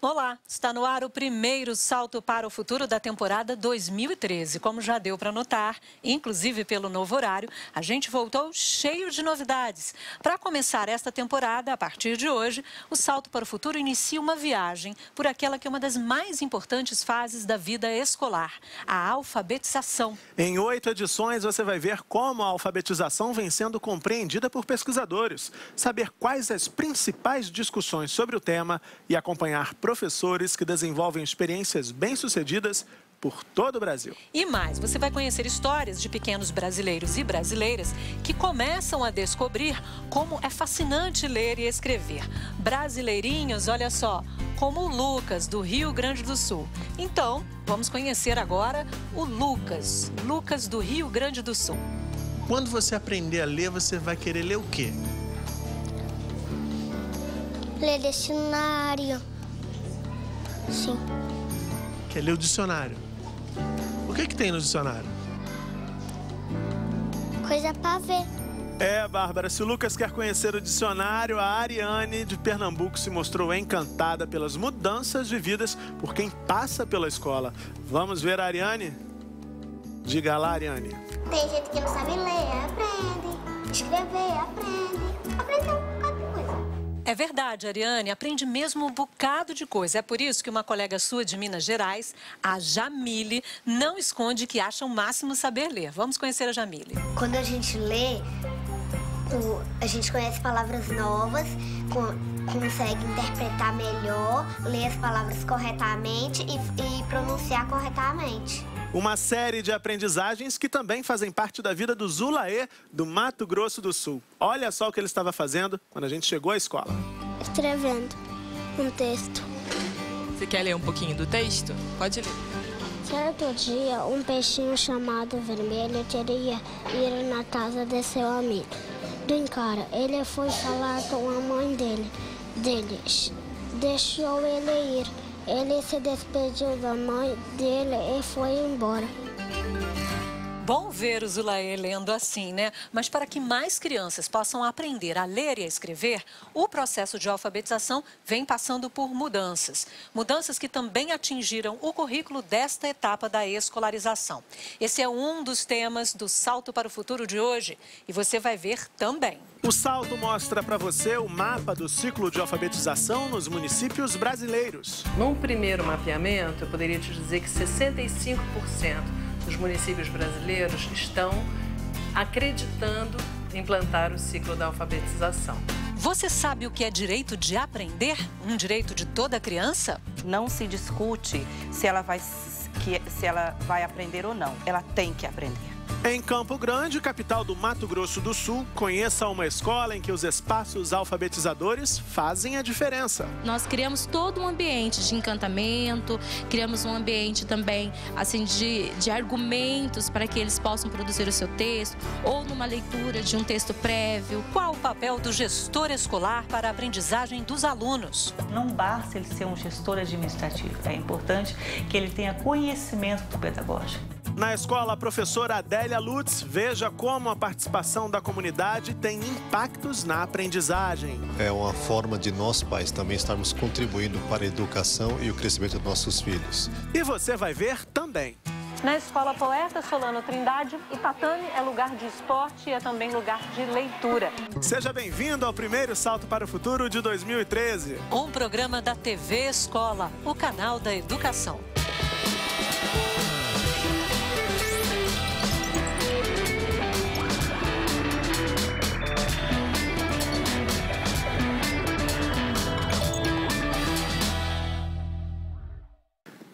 Olá, está no ar o primeiro Salto para o Futuro da temporada 2013. Como já deu para notar, inclusive pelo novo horário, a gente voltou cheio de novidades. Para começar esta temporada, a partir de hoje, o Salto para o Futuro inicia uma viagem por aquela que é uma das mais importantes fases da vida escolar, a alfabetização. Em 8 edições, você vai ver como a alfabetização vem sendo compreendida por pesquisadores, saber quais as principais discussões sobre o tema e acompanhar professores que desenvolvem experiências bem-sucedidas por todo o Brasil. E mais, você vai conhecer histórias de pequenos brasileiros e brasileiras que começam a descobrir como é fascinante ler e escrever. Brasileirinhos, olha só, como o Lucas, do Rio Grande do Sul. Então, vamos conhecer agora o Lucas do Rio Grande do Sul. Quando você aprender a ler, você vai querer ler o quê? Ler dicionário. Sim. Quer ler o dicionário. O que tem no dicionário? Coisa pra ver. Bárbara, se o Lucas quer conhecer o dicionário, a Ariane, de Pernambuco, se mostrou encantada pelas mudanças vividas por quem passa pela escola. Vamos ver a Ariane? Diga lá, Ariane. Tem gente que não sabe ler, aprende. Escrever, aprende. Aprende um bocado de coisa. É verdade, Ariane, aprende mesmo um bocado de coisa. É por isso que uma colega sua de Minas Gerais, a Jamile, não esconde que acha o máximo saber ler. Vamos conhecer a Jamile. Quando a gente lê, a gente conhece palavras novas, consegue interpretar melhor, ler as palavras corretamente e pronunciar corretamente. Uma série de aprendizagens que também fazem parte da vida do Zulaê, do Mato Grosso do Sul. Olha só o que ele estava fazendo quando a gente chegou à escola. Escrevendo um texto. Você quer ler um pouquinho do texto? Pode ler. Certo dia, um peixinho chamado Vermelho queria ir na casa de seu amigo. Brincar, ele foi falar com a mãe dele. Deixou ele ir. Ele se despediu da mãe dele e foi embora. Bom ver o Zulaê lendo assim, né? Mas para que mais crianças possam aprender a ler e a escrever, o processo de alfabetização vem passando por mudanças. Mudanças que também atingiram o currículo desta etapa da escolarização. Esse é um dos temas do Salto para o Futuro de hoje e você vai ver também. O Salto mostra para você o mapa do ciclo de alfabetização nos municípios brasileiros. Num primeiro mapeamento, eu poderia te dizer que 65% dos municípios brasileiros estão acreditando em implantar o ciclo da alfabetização. Você sabe o que é direito de aprender? Um direito de toda criança? Não se discute se ela vai aprender ou não. Ela tem que aprender. Em Campo Grande, capital do Mato Grosso do Sul, conheça uma escola em que os espaços alfabetizadores fazem a diferença. Nós criamos todo um ambiente de encantamento, criamos um ambiente também assim, de argumentos para que eles possam produzir o seu texto, ou numa leitura de um texto prévio. Qual o papel do gestor escolar para a aprendizagem dos alunos? Não basta ele ser um gestor administrativo, é importante que ele tenha conhecimento do pedagógico. Na escola, a professora Adélia Lutz, veja como a participação da comunidade tem impactos na aprendizagem. É uma forma de nós, pais, também estarmos contribuindo para a educação e o crescimento dos nossos filhos. E você vai ver também. Na Escola Poeta Solano Trindade, Itatame é lugar de esporte e é também lugar de leitura. Seja bem-vindo ao primeiro Salto para o Futuro de 2013. Um programa da TV Escola, o canal da educação.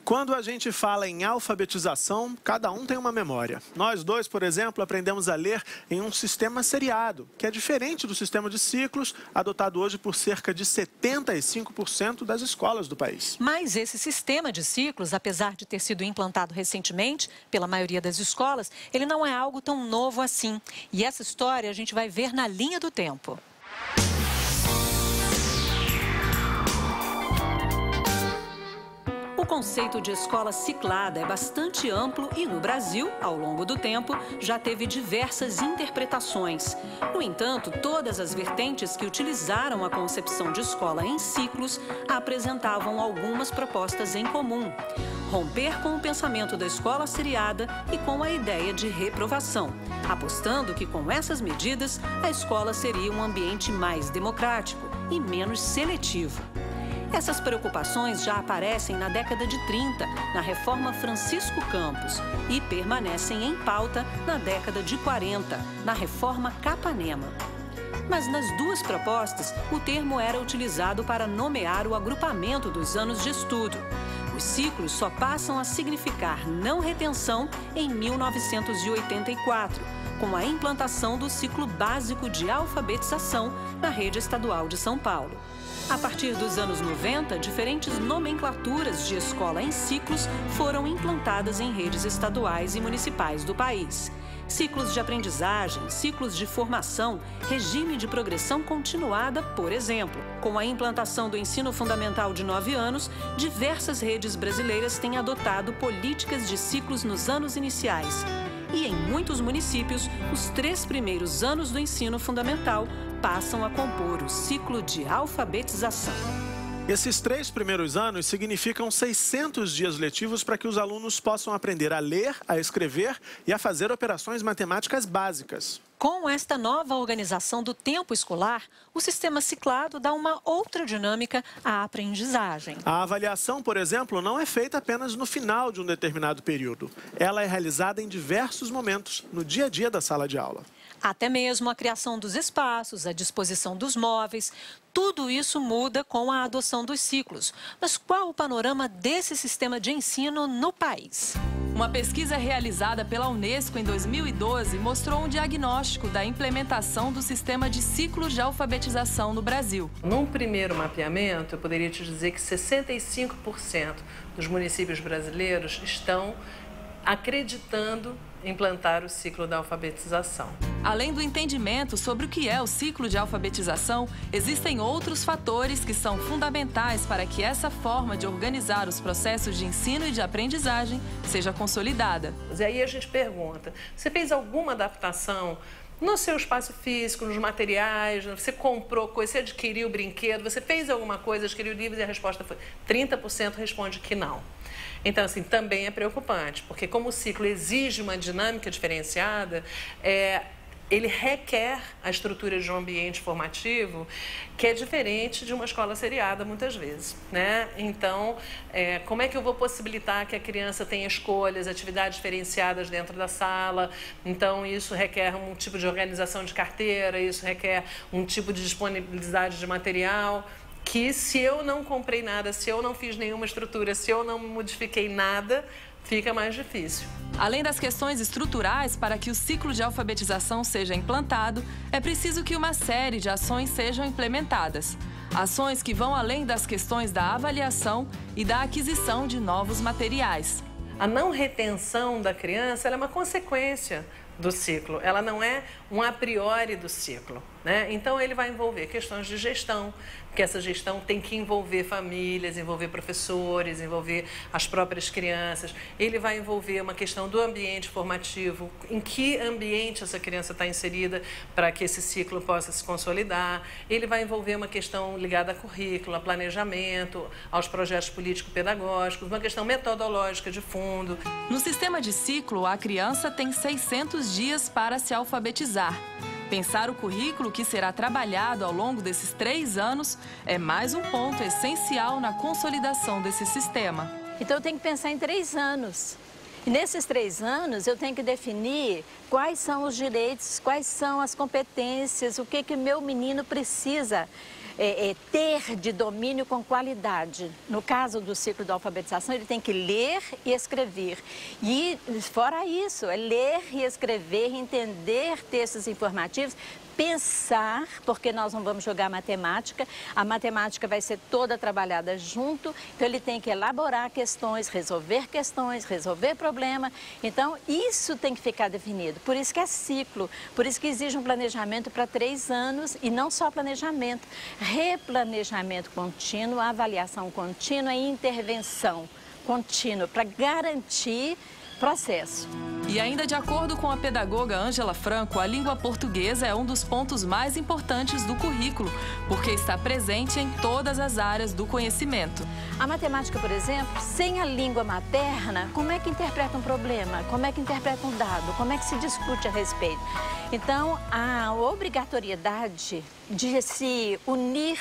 Quando a gente fala em alfabetização, cada um tem uma memória. Nós dois, por exemplo, aprendemos a ler em um sistema seriado, que é diferente do sistema de ciclos adotado hoje por cerca de 75% das escolas do país. Mas esse sistema de ciclos, apesar de ter sido implantado recentemente pela maioria das escolas, ele não é algo tão novo assim. E essa história a gente vai ver na linha do tempo. O conceito de escola ciclada é bastante amplo e, no Brasil, ao longo do tempo, já teve diversas interpretações. No entanto, todas as vertentes que utilizaram a concepção de escola em ciclos apresentavam algumas propostas em comum. Romper com o pensamento da escola seriada e com a ideia de reprovação, apostando que com essas medidas a escola seria um ambiente mais democrático e menos seletivo. Essas preocupações já aparecem na década de 30, na Reforma Francisco Campos, e permanecem em pauta na década de 40, na Reforma Capanema. Mas nas duas propostas, o termo era utilizado para nomear o agrupamento dos anos de estudo. Os ciclos só passam a significar não retenção em 1984, com a implantação do ciclo básico de alfabetização na rede estadual de São Paulo. A partir dos anos 90, diferentes nomenclaturas de escola em ciclos foram implantadas em redes estaduais e municipais do país. Ciclos de aprendizagem, ciclos de formação, regime de progressão continuada, por exemplo. Com a implantação do ensino fundamental de 9 anos, diversas redes brasileiras têm adotado políticas de ciclos nos anos iniciais. E em muitos municípios, os 3 primeiros anos do ensino fundamental passam a compor o ciclo de alfabetização. Esses 3 primeiros anos significam 600 dias letivos para que os alunos possam aprender a ler, a escrever e a fazer operações matemáticas básicas. Com esta nova organização do tempo escolar, o sistema ciclado dá uma outra dinâmica à aprendizagem. A avaliação, por exemplo, não é feita apenas no final de um determinado período. Ela é realizada em diversos momentos, no dia a dia da sala de aula. Até mesmo a criação dos espaços, a disposição dos móveis, tudo isso muda com a adoção dos ciclos. Mas qual o panorama desse sistema de ensino no país? Uma pesquisa realizada pela Unesco em 2012 mostrou um diagnóstico da implementação do sistema de ciclos de alfabetização no Brasil. Num primeiro mapeamento, eu poderia te dizer que 65% dos municípios brasileiros estão acreditando implantar o ciclo da alfabetização. Além do entendimento sobre o que é o ciclo de alfabetização, existem outros fatores que são fundamentais para que essa forma de organizar os processos de ensino e de aprendizagem seja consolidada. E aí a gente pergunta, você fez alguma adaptação no seu espaço físico, nos materiais, você comprou coisa, você adquiriu brinquedo, você fez alguma coisa, adquiriu livros e a resposta foi 30% responde que não. Então, assim, também é preocupante, porque como o ciclo exige uma dinâmica diferenciada, ele requer a estrutura de um ambiente formativo que é diferente de uma escola seriada, muitas vezes, né? Então, como é que eu vou possibilitar que a criança tenha escolhas, atividades diferenciadas dentro da sala? Então, isso requer um tipo de organização de carteira, isso requer um tipo de disponibilidade de material, que se eu não comprei nada, se eu não fiz nenhuma estrutura, se eu não modifiquei nada, fica mais difícil. Além das questões estruturais, para que o ciclo de alfabetização seja implantado, é preciso que uma série de ações sejam implementadas. Ações que vão além das questões da avaliação e da aquisição de novos materiais. A não retenção da criança ela é uma consequência do ciclo, ela não é um a priori do ciclo, né? Então ele vai envolver questões de gestão, porque essa gestão tem que envolver famílias, envolver professores, envolver as próprias crianças. Ele vai envolver uma questão do ambiente formativo, em que ambiente essa criança está inserida para que esse ciclo possa se consolidar. Ele vai envolver uma questão ligada a currículo, a planejamento, aos projetos político-pedagógicos, uma questão metodológica de fundo. No sistema de ciclo, a criança tem 600 dias para se alfabetizar. Pensar o currículo que será trabalhado ao longo desses 3 anos é mais um ponto essencial na consolidação desse sistema. Então eu tenho que pensar em 3 anos. E nesses 3 anos eu tenho que definir quais são os direitos, quais são as competências, o que meu menino precisa ter de domínio com qualidade. No caso do ciclo da alfabetização, ele tem que ler e escrever. E, fora isso, é ler e escrever, entender textos informativos, pensar, porque nós não vamos jogar matemática, a matemática vai ser toda trabalhada junto, então ele tem que elaborar questões, resolver problema. Então, isso tem que ficar definido. Por isso que é ciclo, por isso que exige um planejamento para 3 anos e não só planejamento, replanejamento contínuo, avaliação contínua e intervenção. contínuo, para garantir processo. E ainda de acordo com a pedagoga Ângela Franco, a língua portuguesa é um dos pontos mais importantes do currículo, porque está presente em todas as áreas do conhecimento. A matemática, por exemplo, sem a língua materna, como é que interpreta um problema? Como é que interpreta um dado? Como é que se discute a respeito? Então, a obrigatoriedade de se unir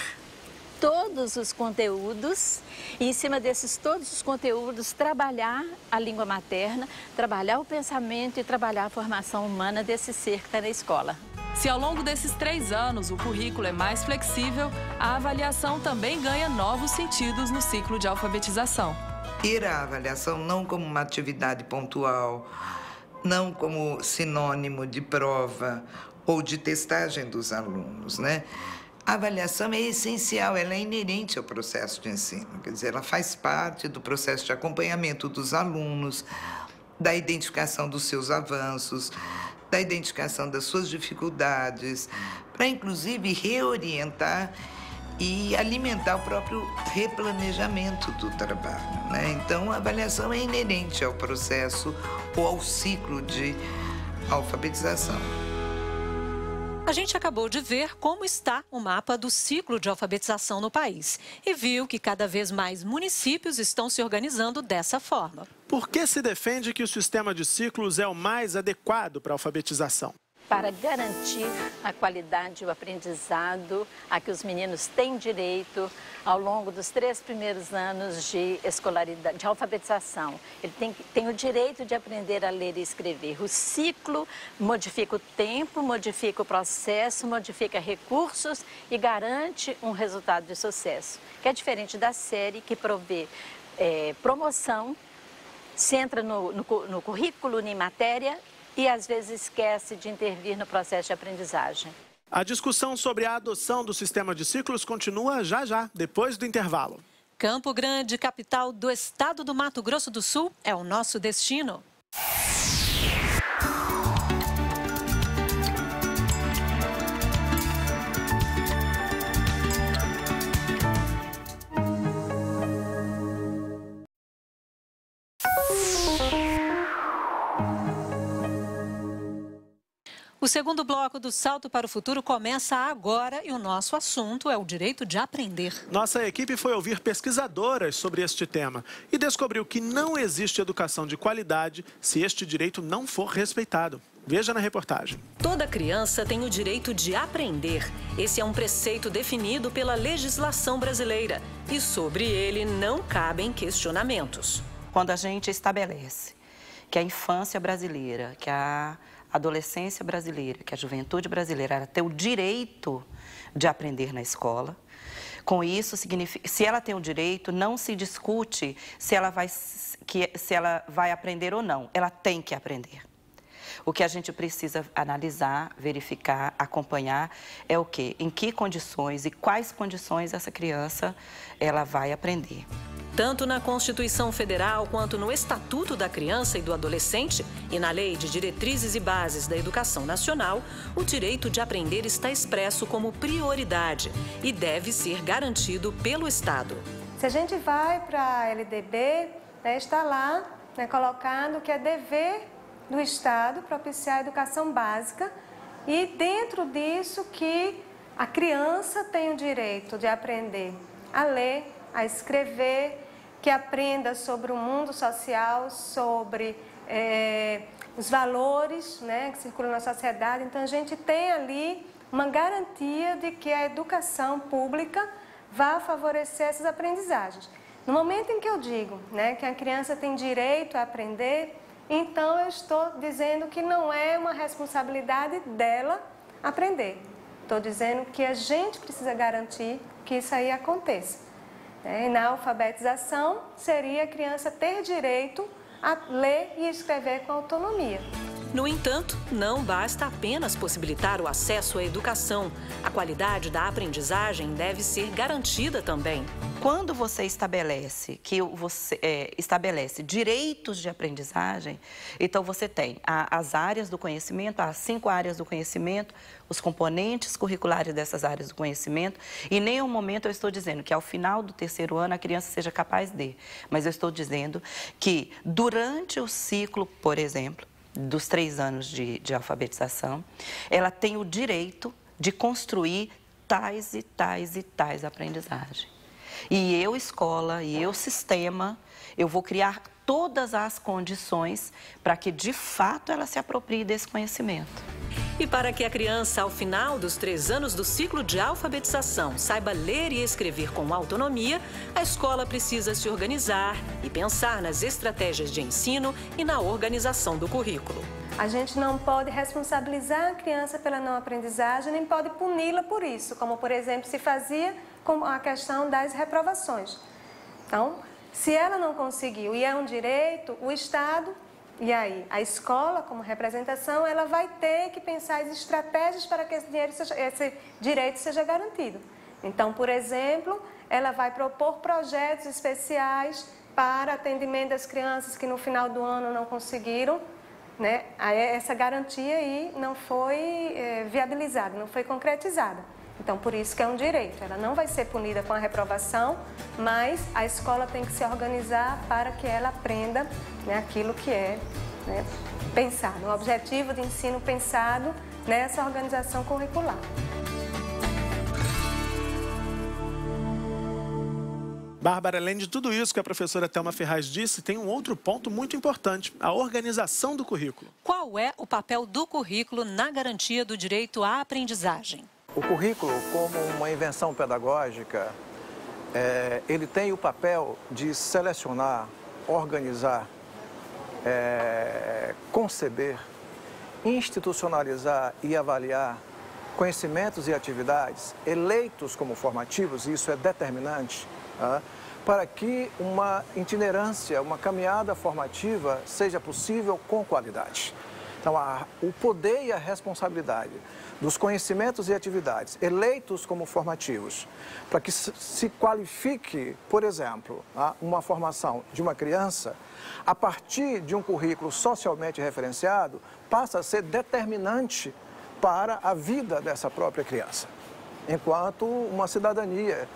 todos os conteúdos e, em cima desses todos os conteúdos, trabalhar a língua materna, trabalhar o pensamento e trabalhar a formação humana desse ser que está na escola. Se ao longo desses 3 anos o currículo é mais flexível, a avaliação também ganha novos sentidos no ciclo de alfabetização. Ir à avaliação não como uma atividade pontual, não como sinônimo de prova ou de testagem dos alunos, né? A avaliação é essencial, ela é inerente ao processo de ensino, quer dizer, ela faz parte do processo de acompanhamento dos alunos, da identificação dos seus avanços, da identificação das suas dificuldades, para inclusive reorientar e alimentar o próprio replanejamento do trabalho, né? Então, a avaliação é inerente ao processo ou ao ciclo de alfabetização. A gente acabou de ver como está o mapa do ciclo de alfabetização no país e viu que cada vez mais municípios estão se organizando dessa forma. Por que se defende que o sistema de ciclos é o mais adequado para a alfabetização? Para garantir a qualidade e o aprendizado a que os meninos têm direito ao longo dos 3 primeiros anos de escolaridade, de alfabetização. Ele tem o direito de aprender a ler e escrever. O ciclo modifica o tempo, modifica o processo, modifica recursos e garante um resultado de sucesso, que é diferente da série que provê promoção, se entra no currículo, em matéria, e às vezes esquece de intervir no processo de aprendizagem. A discussão sobre a adoção do sistema de ciclos continua já, depois do intervalo. Campo Grande, capital do estado do Mato Grosso do Sul, é o nosso destino. O segundo bloco do Salto para o Futuro começa agora e o nosso assunto é o direito de aprender. Nossa equipe foi ouvir pesquisadoras sobre este tema e descobriu que não existe educação de qualidade se este direito não for respeitado. Veja na reportagem. Toda criança tem o direito de aprender. Esse é um preceito definido pela legislação brasileira e sobre ele não cabem questionamentos. Quando a gente estabelece que a infância brasileira, que a adolescência brasileira, que a juventude brasileira ela tem o direito de aprender na escola. Com isso, significa, se ela tem o direito, não se discute se ela vai aprender ou não. Ela tem que aprender. O que a gente precisa analisar, verificar, acompanhar é o quê? Em que condições e quais condições essa criança ela vai aprender. Tanto na Constituição Federal quanto no Estatuto da Criança e do Adolescente e na Lei de Diretrizes e Bases da Educação Nacional, o direito de aprender está expresso como prioridade e deve ser garantido pelo Estado. Se a gente vai para a LDB, está lá colocado que é dever do Estado propiciar a educação básica e dentro disso que a criança tem o direito de aprender a ler, a escrever, que aprenda sobre o mundo social, sobre os valores que circulam na sociedade. Então, a gente tem ali uma garantia de que a educação pública vai favorecer essas aprendizagens. No momento em que eu digo que a criança tem direito a aprender, então eu estou dizendo que não é uma responsabilidade dela aprender. Estou dizendo que a gente precisa garantir que isso aí aconteça. Na alfabetização, seria a criança ter direito a ler e escrever com autonomia. No entanto, não basta apenas possibilitar o acesso à educação. A qualidade da aprendizagem deve ser garantida também. Quando você estabelece estabelece direitos de aprendizagem, então você tem as áreas do conhecimento, as 5 áreas do conhecimento, os componentes curriculares dessas áreas do conhecimento, e em nenhum momento eu estou dizendo que ao final do 3º ano a criança seja capaz de, mas eu estou dizendo que durante o ciclo, por exemplo, dos 3 anos de alfabetização, ela tem o direito de construir tais e tais e tais aprendizagens. E eu, escola, e eu, sistema, eu vou criar todas as condições para que, de fato, ela se aproprie desse conhecimento. E para que a criança, ao final dos 3 anos do ciclo de alfabetização, saiba ler e escrever com autonomia, a escola precisa se organizar e pensar nas estratégias de ensino e na organização do currículo. A gente não pode responsabilizar a criança pela não aprendizagem, nem pode puni-la por isso, como, por exemplo, se fazia com a questão das reprovações. Então, se ela não conseguiu e é um direito, o Estado, e aí a escola, como representação, ela vai ter que pensar as estratégias para que esse direito seja garantido. Então, por exemplo, ela vai propor projetos especiais para atendimento das crianças que no final do ano não conseguiram, né? Essa garantia aí não foi viabilizada, não foi concretizada. Então, por isso que é um direito. Ela não vai ser punida com a reprovação, mas a escola tem que se organizar para que ela aprenda, né, aquilo que é, né, pensado, um objetivo de ensino pensado nessa organização curricular. Bárbara, além de tudo isso que a professora Thelma Ferraz disse, tem um outro ponto muito importante, a organização do currículo. Qual é o papel do currículo na garantia do direito à aprendizagem? O currículo, como uma invenção pedagógica, ele tem o papel de selecionar, organizar, conceber, institucionalizar e avaliar conhecimentos e atividades eleitos como formativos, e isso é determinante, para que uma itinerância, uma caminhada formativa seja possível com qualidade. Então, o poder e a responsabilidade dos conhecimentos e atividades eleitos como formativos, para que se qualifique, por exemplo, uma formação de uma criança, a partir de um currículo socialmente referenciado, passa a ser determinante para a vida dessa própria criança, enquanto uma cidadania,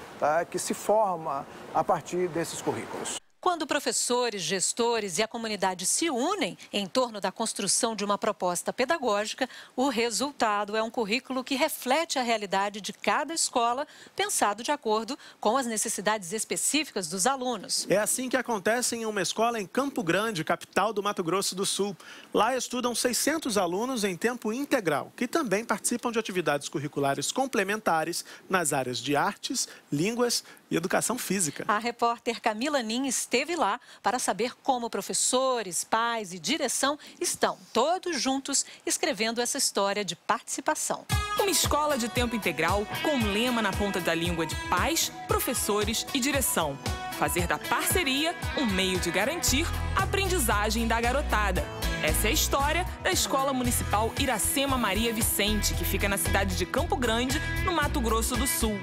que se forma a partir desses currículos. Quando professores, gestores e a comunidade se unem em torno da construção de uma proposta pedagógica, o resultado é um currículo que reflete a realidade de cada escola, pensado de acordo com as necessidades específicas dos alunos. É assim que acontece em uma escola em Campo Grande, capital do Mato Grosso do Sul. Lá estudam 600 alunos em tempo integral, que também participam de atividades curriculares complementares nas áreas de artes, línguas e educação física. A repórter Camila Nin esteve lá para saber como professores, pais e direção estão todos juntos escrevendo essa história de participação. Uma escola de tempo integral com um lema na ponta da língua de pais, professores e direção. Fazer da parceria um meio de garantir a aprendizagem da garotada. Essa é a história da Escola Municipal Iracema Maria Vicente, que fica na cidade de Campo Grande, no Mato Grosso do Sul.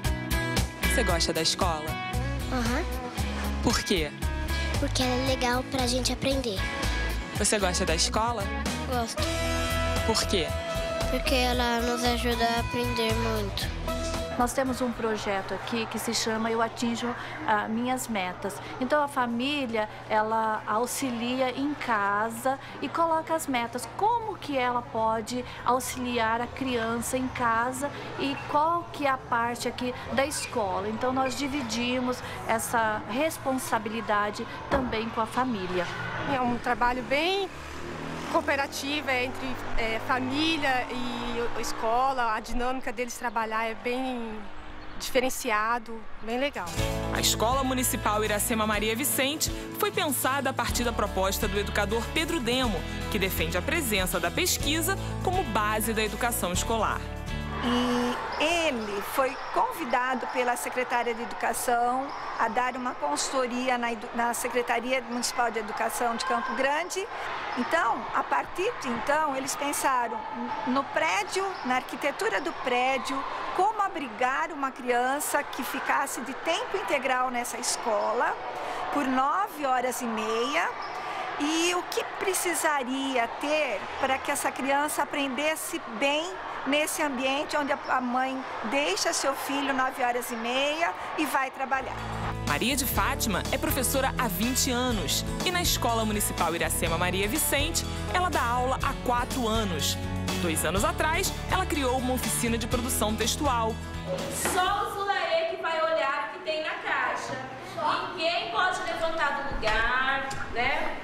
Você gosta da escola? Por quê? Porque ela é legal pra gente aprender. Você gosta da escola? Gosto. Por quê? Porque ela nos ajuda a aprender muito. Nós temos um projeto aqui que se chama Eu Atinjo Minhas Metas. Então a família, ela auxilia em casa e coloca as metas. Como que ela pode auxiliar a criança em casa e qual que é a parte aqui da escola. Então nós dividimos essa responsabilidade também com a família. É um trabalho bem cooperativa entre família e escola, a dinâmica deles trabalhar é bem diferenciado, bem legal. A Escola Municipal Iracema Maria Vicente foi pensada a partir da proposta do educador Pedro Demo, que defende a presença da pesquisa como base da educação escolar. E ele foi convidado pela secretária de Educação a dar uma consultoria na Secretaria Municipal de Educação de Campo Grande. Então, a partir de então, eles pensaram no prédio, na arquitetura do prédio, como abrigar uma criança que ficasse de tempo integral nessa escola por 9 horas e meia. E o que precisaria ter para que essa criança aprendesse bem nesse ambiente onde a mãe deixa seu filho 9 horas e meia e vai trabalhar. Maria de Fátima é professora há 20 anos e na Escola Municipal Iracema Maria Vicente, ela dá aula há 4 anos. 2 anos atrás, ela criou uma oficina de produção textual. Só o Zulaê que vai olhar o que tem na caixa. Ninguém pode levantar do lugar, né?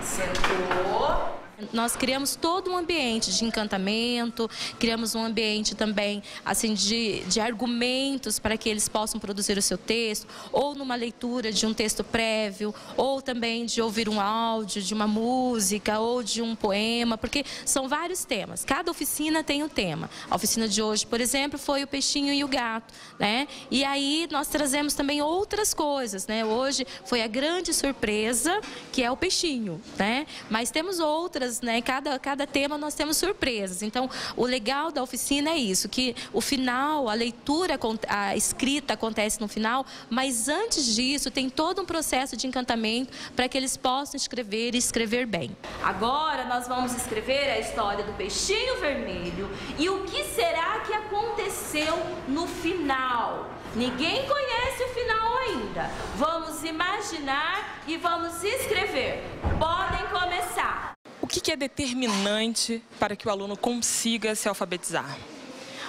Sentou. Nós criamos todo um ambiente de encantamento, criamos um ambiente também assim de argumentos para que eles possam produzir o seu texto, ou numa leitura de um texto prévio, ou também de ouvir um áudio de uma música ou de um poema, porque são vários temas. Cada oficina tem um tema. A oficina de hoje, por exemplo, foi o peixinho e o gato, né? E aí nós trazemos também outras coisas, né? Hoje foi a grande surpresa, que é o peixinho, né? Mas temos outras, né? Cada tema nós temos surpresas. Então, o legal da oficina é isso, que o final, a leitura, a escrita acontece no final, mas antes disso tem todo um processo de encantamento para que eles possam escrever e escrever bem. Agora nós vamos escrever a história do peixinho vermelho e o que será que aconteceu no final. Ninguém conhece o final ainda. Vamos imaginar e vamos escrever. Podem começar. O que é determinante para que o aluno consiga se alfabetizar?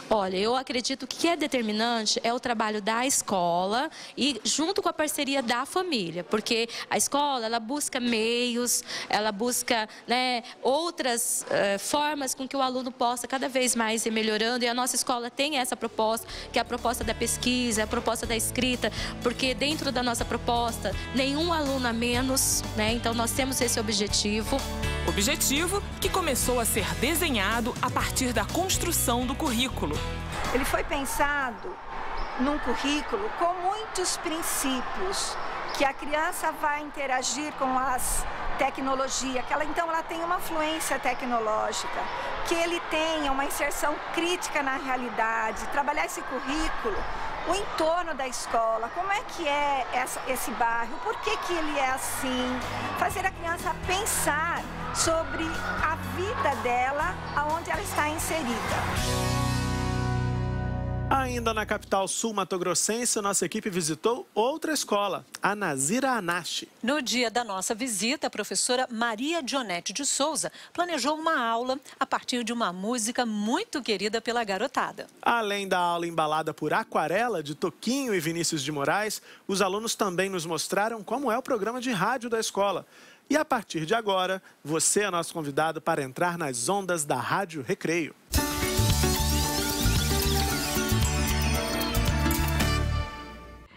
Olha, eu acredito que o que é determinante é o trabalho da escola e junto com a parceria da família, porque a escola, ela busca meios, ela busca, né, outras formas com que o aluno possa cada vez mais ir melhorando, e a nossa escola tem essa proposta, que é a proposta da pesquisa, a proposta da escrita, porque dentro da nossa proposta, nenhum aluno a menos, né, então nós temos esse objetivo. Objetivo que começou a ser desenhado a partir da construção do currículo. Ele foi pensado num currículo com muitos princípios, que a criança vai interagir com as tecnologias, então ela tem uma fluência tecnológica, que ele tenha uma inserção crítica na realidade, trabalhar esse currículo, o entorno da escola, como é que é esse bairro, por que ele é assim, fazer a criança pensar sobre a vida dela, aonde ela está inserida. Ainda na capital sul-matogrossense, nossa equipe visitou outra escola, a Nazira Anache. No dia da nossa visita, a professora Maria Dionete de Souza planejou uma aula a partir de uma música muito querida pela garotada. Além da aula embalada por Aquarela, de Toquinho e Vinícius de Moraes, os alunos também nos mostraram como é o programa de rádio da escola. E a partir de agora, você é nosso convidado para entrar nas ondas da Rádio Recreio.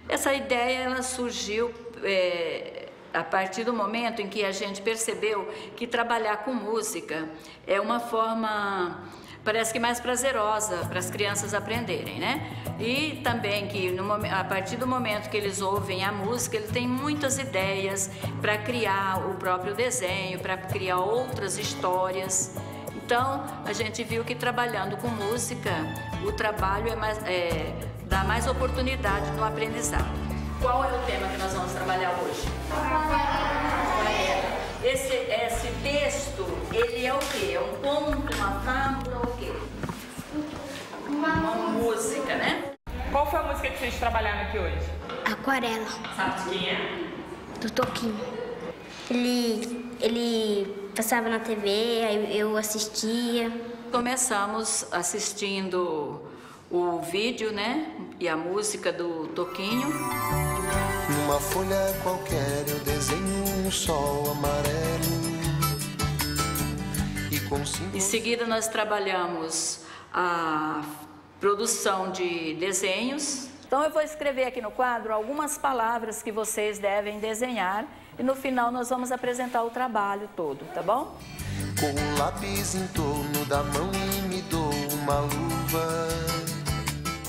Essa ideia ela surgiu a partir do momento em que a gente percebeu que trabalhar com música é uma forma, parece que mais prazerosa para as crianças aprenderem, né? E também que a partir do momento que eles ouvem a música, eles têm muitas ideias para criar o próprio desenho, para criar outras histórias. Então, a gente viu que trabalhando com música, o trabalho dá mais oportunidade no aprendizado. Qual é o tema que nós vamos trabalhar hoje? Esse texto, ele é o quê? É um conto, uma fábula, o quê? Uma música, né? Qual foi a música que vocês trabalharam aqui hoje? Aquarela. Sabe de quem é? Do Toquinho. Ele passava na TV, aí eu assistia. Começamos assistindo o vídeo, né? E a música do Toquinho. Numa folha qualquer eu desenho um sol amarelo. Em seguida nós trabalhamos a produção de desenhos. Então eu vou escrever aqui no quadro algumas palavras que vocês devem desenhar e no final nós vamos apresentar o trabalho todo, tá bom? Com o lápis em torno da mão e me dou uma luva.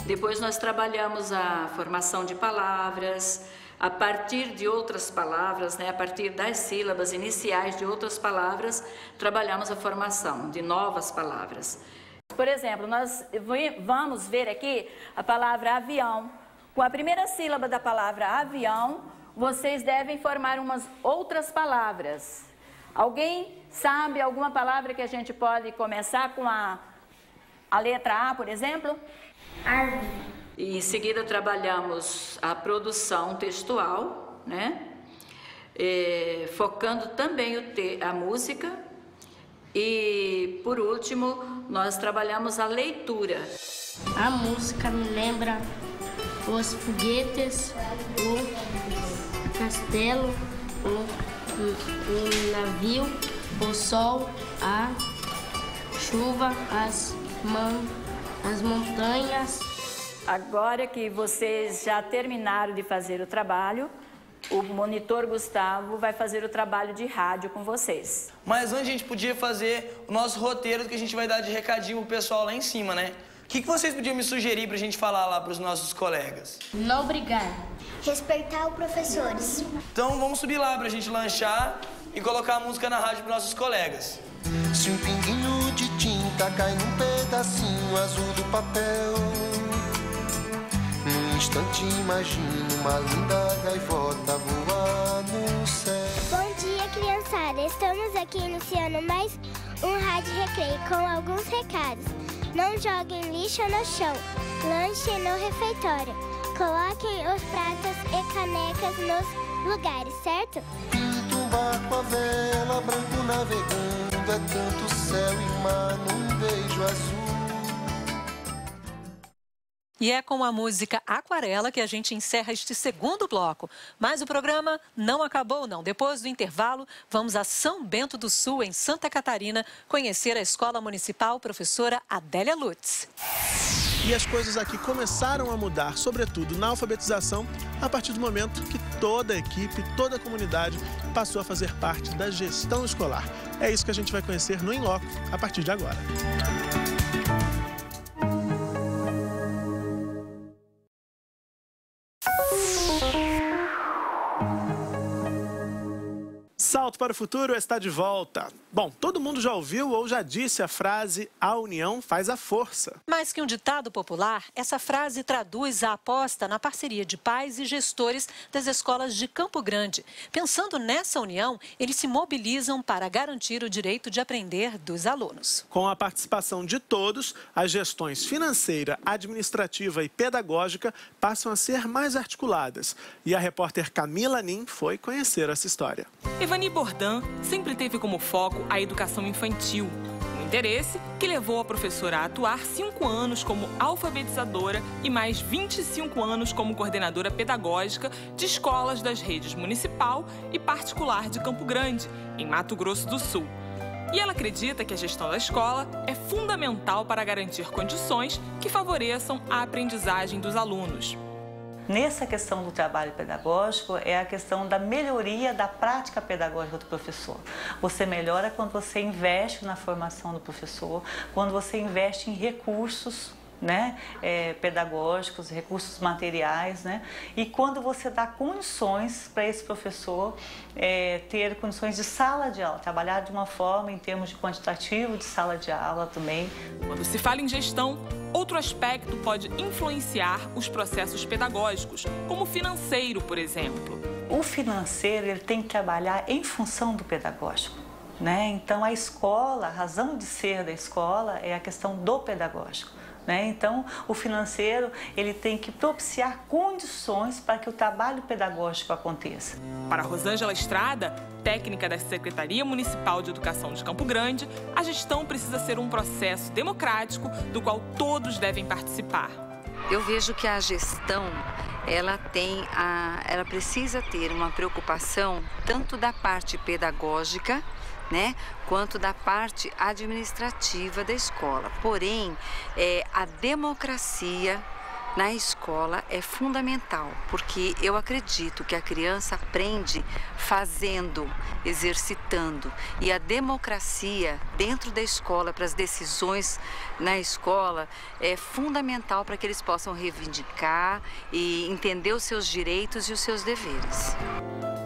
Depois nós trabalhamos a formação de palavras, a partir de outras palavras, né, a partir das sílabas iniciais de outras palavras, trabalhamos a formação de novas palavras. Por exemplo, nós vamos ver aqui a palavra avião. Com a primeira sílaba da palavra avião, vocês devem formar umas outras palavras. Alguém sabe alguma palavra que a gente pode começar com a letra A, por exemplo? Árvore. E em seguida trabalhamos a produção textual, né? Focando também a música. E, por último, nós trabalhamos a leitura. A música me lembra os foguetes, o castelo, o navio, o sol, a chuva, as montanhas. Agora que vocês já terminaram de fazer o trabalho, o monitor Gustavo vai fazer o trabalho de rádio com vocês. Mas antes a gente podia fazer o nosso roteiro que a gente vai dar de recadinho pro pessoal lá em cima, né? O que vocês podiam me sugerir pra gente falar lá pros nossos colegas? Não brigar. Respeitar os professores. Então vamos subir lá pra gente lanchar e colocar a música na rádio pros nossos colegas. Se um pinguinho de tinta cai num pedacinho azul do papel, num instante imagino uma linda gaivota voar no céu. Bom dia, criançada. Estamos aqui iniciando mais um Rádio Recreio com alguns recados. Não joguem lixo no chão. Lanche no refeitório. Coloquem os pratos e canecas nos lugares, certo? Pinto um barco a vela, branco navegando. É tanto céu e mar num beijo azul. E é com a música Aquarela que a gente encerra este segundo bloco. Mas o programa não acabou, não. Depois do intervalo, vamos a São Bento do Sul, em Santa Catarina, conhecer a Escola Municipal Professora Adélia Lutz. E as coisas aqui começaram a mudar, sobretudo na alfabetização, a partir do momento que toda a equipe, toda a comunidade passou a fazer parte da gestão escolar. É isso que a gente vai conhecer no In Loco, a partir de agora. Salto para o Futuro está de volta. Bom, todo mundo já ouviu ou já disse a frase "a união faz a força". Mais que um ditado popular, essa frase traduz a aposta na parceria de pais e gestores das escolas de Campo Grande. Pensando nessa união, eles se mobilizam para garantir o direito de aprender dos alunos. Com a participação de todos, as gestões financeira, administrativa e pedagógica passam a ser mais articuladas. E a repórter Camila Nin foi conhecer essa história. Evani Bordan sempre teve como foco a educação infantil, um interesse que levou a professora a atuar 5 anos como alfabetizadora e mais 25 anos como coordenadora pedagógica de escolas das redes municipal e particular de Campo Grande, em Mato Grosso do Sul. E ela acredita que a gestão da escola é fundamental para garantir condições que favoreçam a aprendizagem dos alunos. Nessa questão do trabalho pedagógico é a questão da melhoria da prática pedagógica do professor. Você melhora quando você investe na formação do professor, quando você investe em recursos, né, pedagógicos, recursos materiais, né, e quando você dá condições para esse professor ter condições de sala de aula, trabalhar de uma forma em termos de quantitativo de sala de aula também. Quando se fala em gestão, outro aspecto pode influenciar os processos pedagógicos, como o financeiro, por exemplo. O financeiro ele tem que trabalhar em função do pedagógico, né? Então a escola, a razão de ser da escola é a questão do pedagógico. Então, o financeiro ele tem que propiciar condições para que o trabalho pedagógico aconteça. Para Rosângela Estrada, técnica da Secretaria Municipal de Educação de Campo Grande, a gestão precisa ser um processo democrático do qual todos devem participar. Eu vejo que a gestão ela precisa ter uma preocupação tanto da parte pedagógica, né, quanto da parte administrativa da escola. Porém, a democracia na escola é fundamental, porque eu acredito que a criança aprende fazendo, exercitando, e a democracia dentro da escola, para as decisões na escola, é fundamental para que eles possam reivindicar e entender os seus direitos e os seus deveres.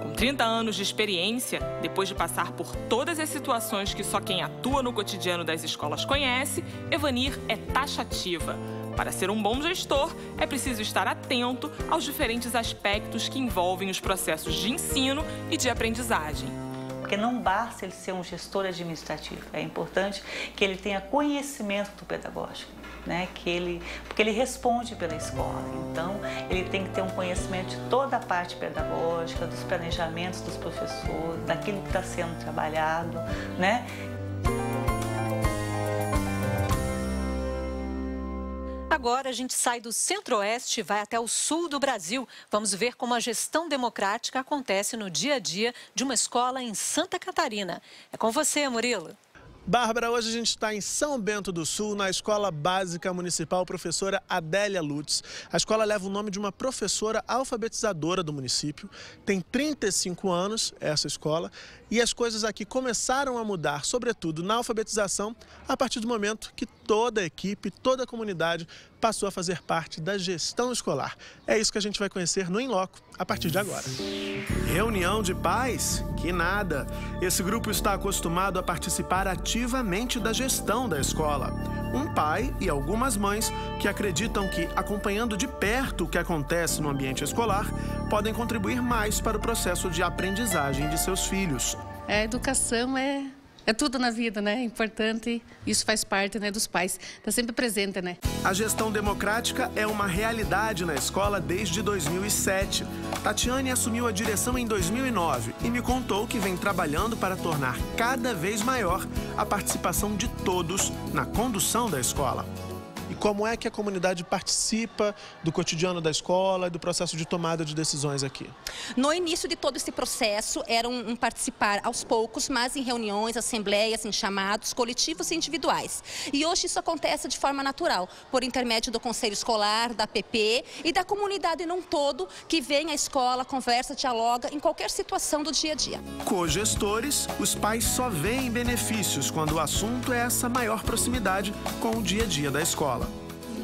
Com 30 anos de experiência, depois de passar por todas as situações que só quem atua no cotidiano das escolas conhece, Evanir é taxativa. Para ser um bom gestor, é preciso estar atento aos diferentes aspectos que envolvem os processos de ensino e de aprendizagem. Porque não basta ele ser um gestor administrativo, é importante que ele tenha conhecimento do pedagógico, né? Porque ele responde pela escola, então ele tem que ter um conhecimento de toda a parte pedagógica, dos planejamentos dos professores, daquilo que está sendo trabalhado, né? Agora a gente sai do Centro-Oeste e vai até o Sul do Brasil. Vamos ver como a gestão democrática acontece no dia a dia de uma escola em Santa Catarina. É com você, Murilo. Bárbara, hoje a gente está em São Bento do Sul, na Escola Básica Municipal Professora Adélia Lutz. A escola leva o nome de uma professora alfabetizadora do município. Tem 35 anos essa escola e as coisas aqui começaram a mudar, sobretudo na alfabetização, a partir do momento que toda a equipe, toda a comunidade passou a fazer parte da gestão escolar. É isso que a gente vai conhecer no In Loco a partir de agora. Reunião de pais? Que nada! Esse grupo está acostumado a participar ativamente da gestão da escola. Um pai e algumas mães que acreditam que, acompanhando de perto o que acontece no ambiente escolar, podem contribuir mais para o processo de aprendizagem de seus filhos. A educação é tudo na vida, né? É importante, isso faz parte, né, dos pais. Está sempre presente, né? A gestão democrática é uma realidade na escola desde 2007. Tatiane assumiu a direção em 2009 e me contou que vem trabalhando para tornar cada vez maior a participação de todos na condução da escola. E como é que a comunidade participa do cotidiano da escola e do processo de tomada de decisões aqui? No início de todo esse processo, era um participar aos poucos, mas em reuniões, assembleias, em chamados coletivos e individuais. E hoje isso acontece de forma natural, por intermédio do Conselho Escolar, da PP e da comunidade num todo, que vem à escola, conversa, dialoga em qualquer situação do dia a dia. Co-gestores, os pais só veem benefícios quando o assunto é essa maior proximidade com o dia a dia da escola.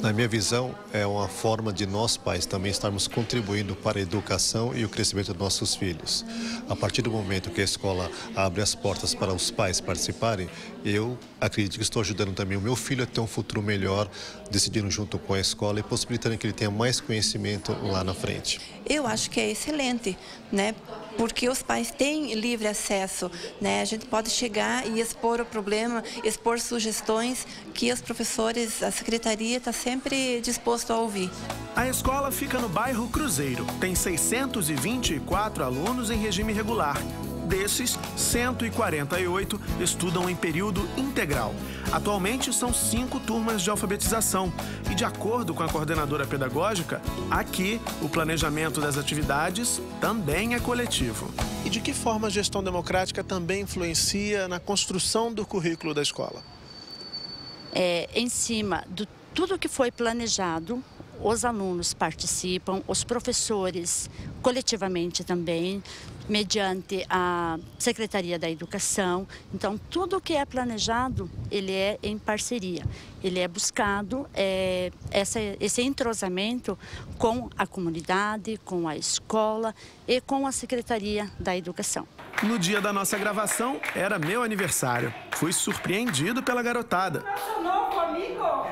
Na minha visão, é uma forma de nós pais também estarmos contribuindo para a educação e o crescimento dos nossos filhos. A partir do momento que a escola abre as portas para os pais participarem, eu acredito que estou ajudando também o meu filho a ter um futuro melhor, decidindo junto com a escola e possibilitando que ele tenha mais conhecimento lá na frente. Eu acho que é excelente, né? Porque os pais têm livre acesso, né? A gente pode chegar e expor o problema, expor sugestões que os professores, a secretaria está sempre disposto a ouvir. A escola fica no bairro Cruzeiro. Tem 624 alunos em regime regular. Desses, 148 estudam em período integral. Atualmente, são 5 turmas de alfabetização. E, de acordo com a coordenadora pedagógica, aqui o planejamento das atividades também é coletivo. E de que forma a gestão democrática também influencia na construção do currículo da escola? Em cima de tudo que foi planejado, os alunos participam, os professores coletivamente também, mediante a Secretaria da Educação. Então, tudo que é planejado, ele é em parceria. Ele é buscado, esse entrosamento com a comunidade, com a escola e com a Secretaria da Educação. No dia da nossa gravação, era meu aniversário. Fui surpreendido pela garotada. Novo amigo?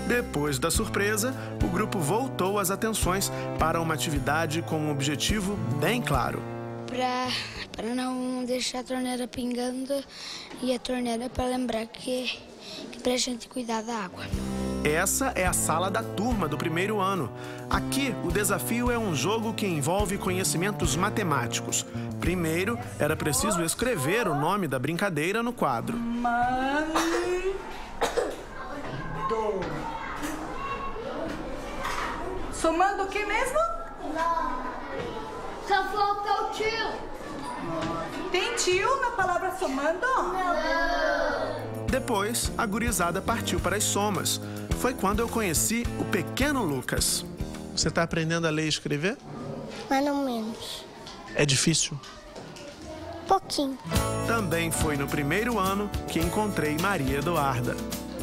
Depois da surpresa, o grupo voltou as atenções para uma atividade com um objetivo bem claro. Para não deixar a torneira pingando e a torneira para lembrar que para a gente cuidar da água. Essa é a sala da turma do primeiro ano. Aqui, o desafio é um jogo que envolve conhecimentos matemáticos. Primeiro, era preciso escrever o nome da brincadeira no quadro. Somando o que mesmo? Só falta o tio. Tem tio na palavra somando? Não. depois, a gurizada partiu para as somas. Foi quando eu conheci o pequeno Lucas. Você está aprendendo a ler e escrever? Mais ou menos. É difícil? Pouquinho. Também foi no primeiro ano que encontrei Maria Eduarda.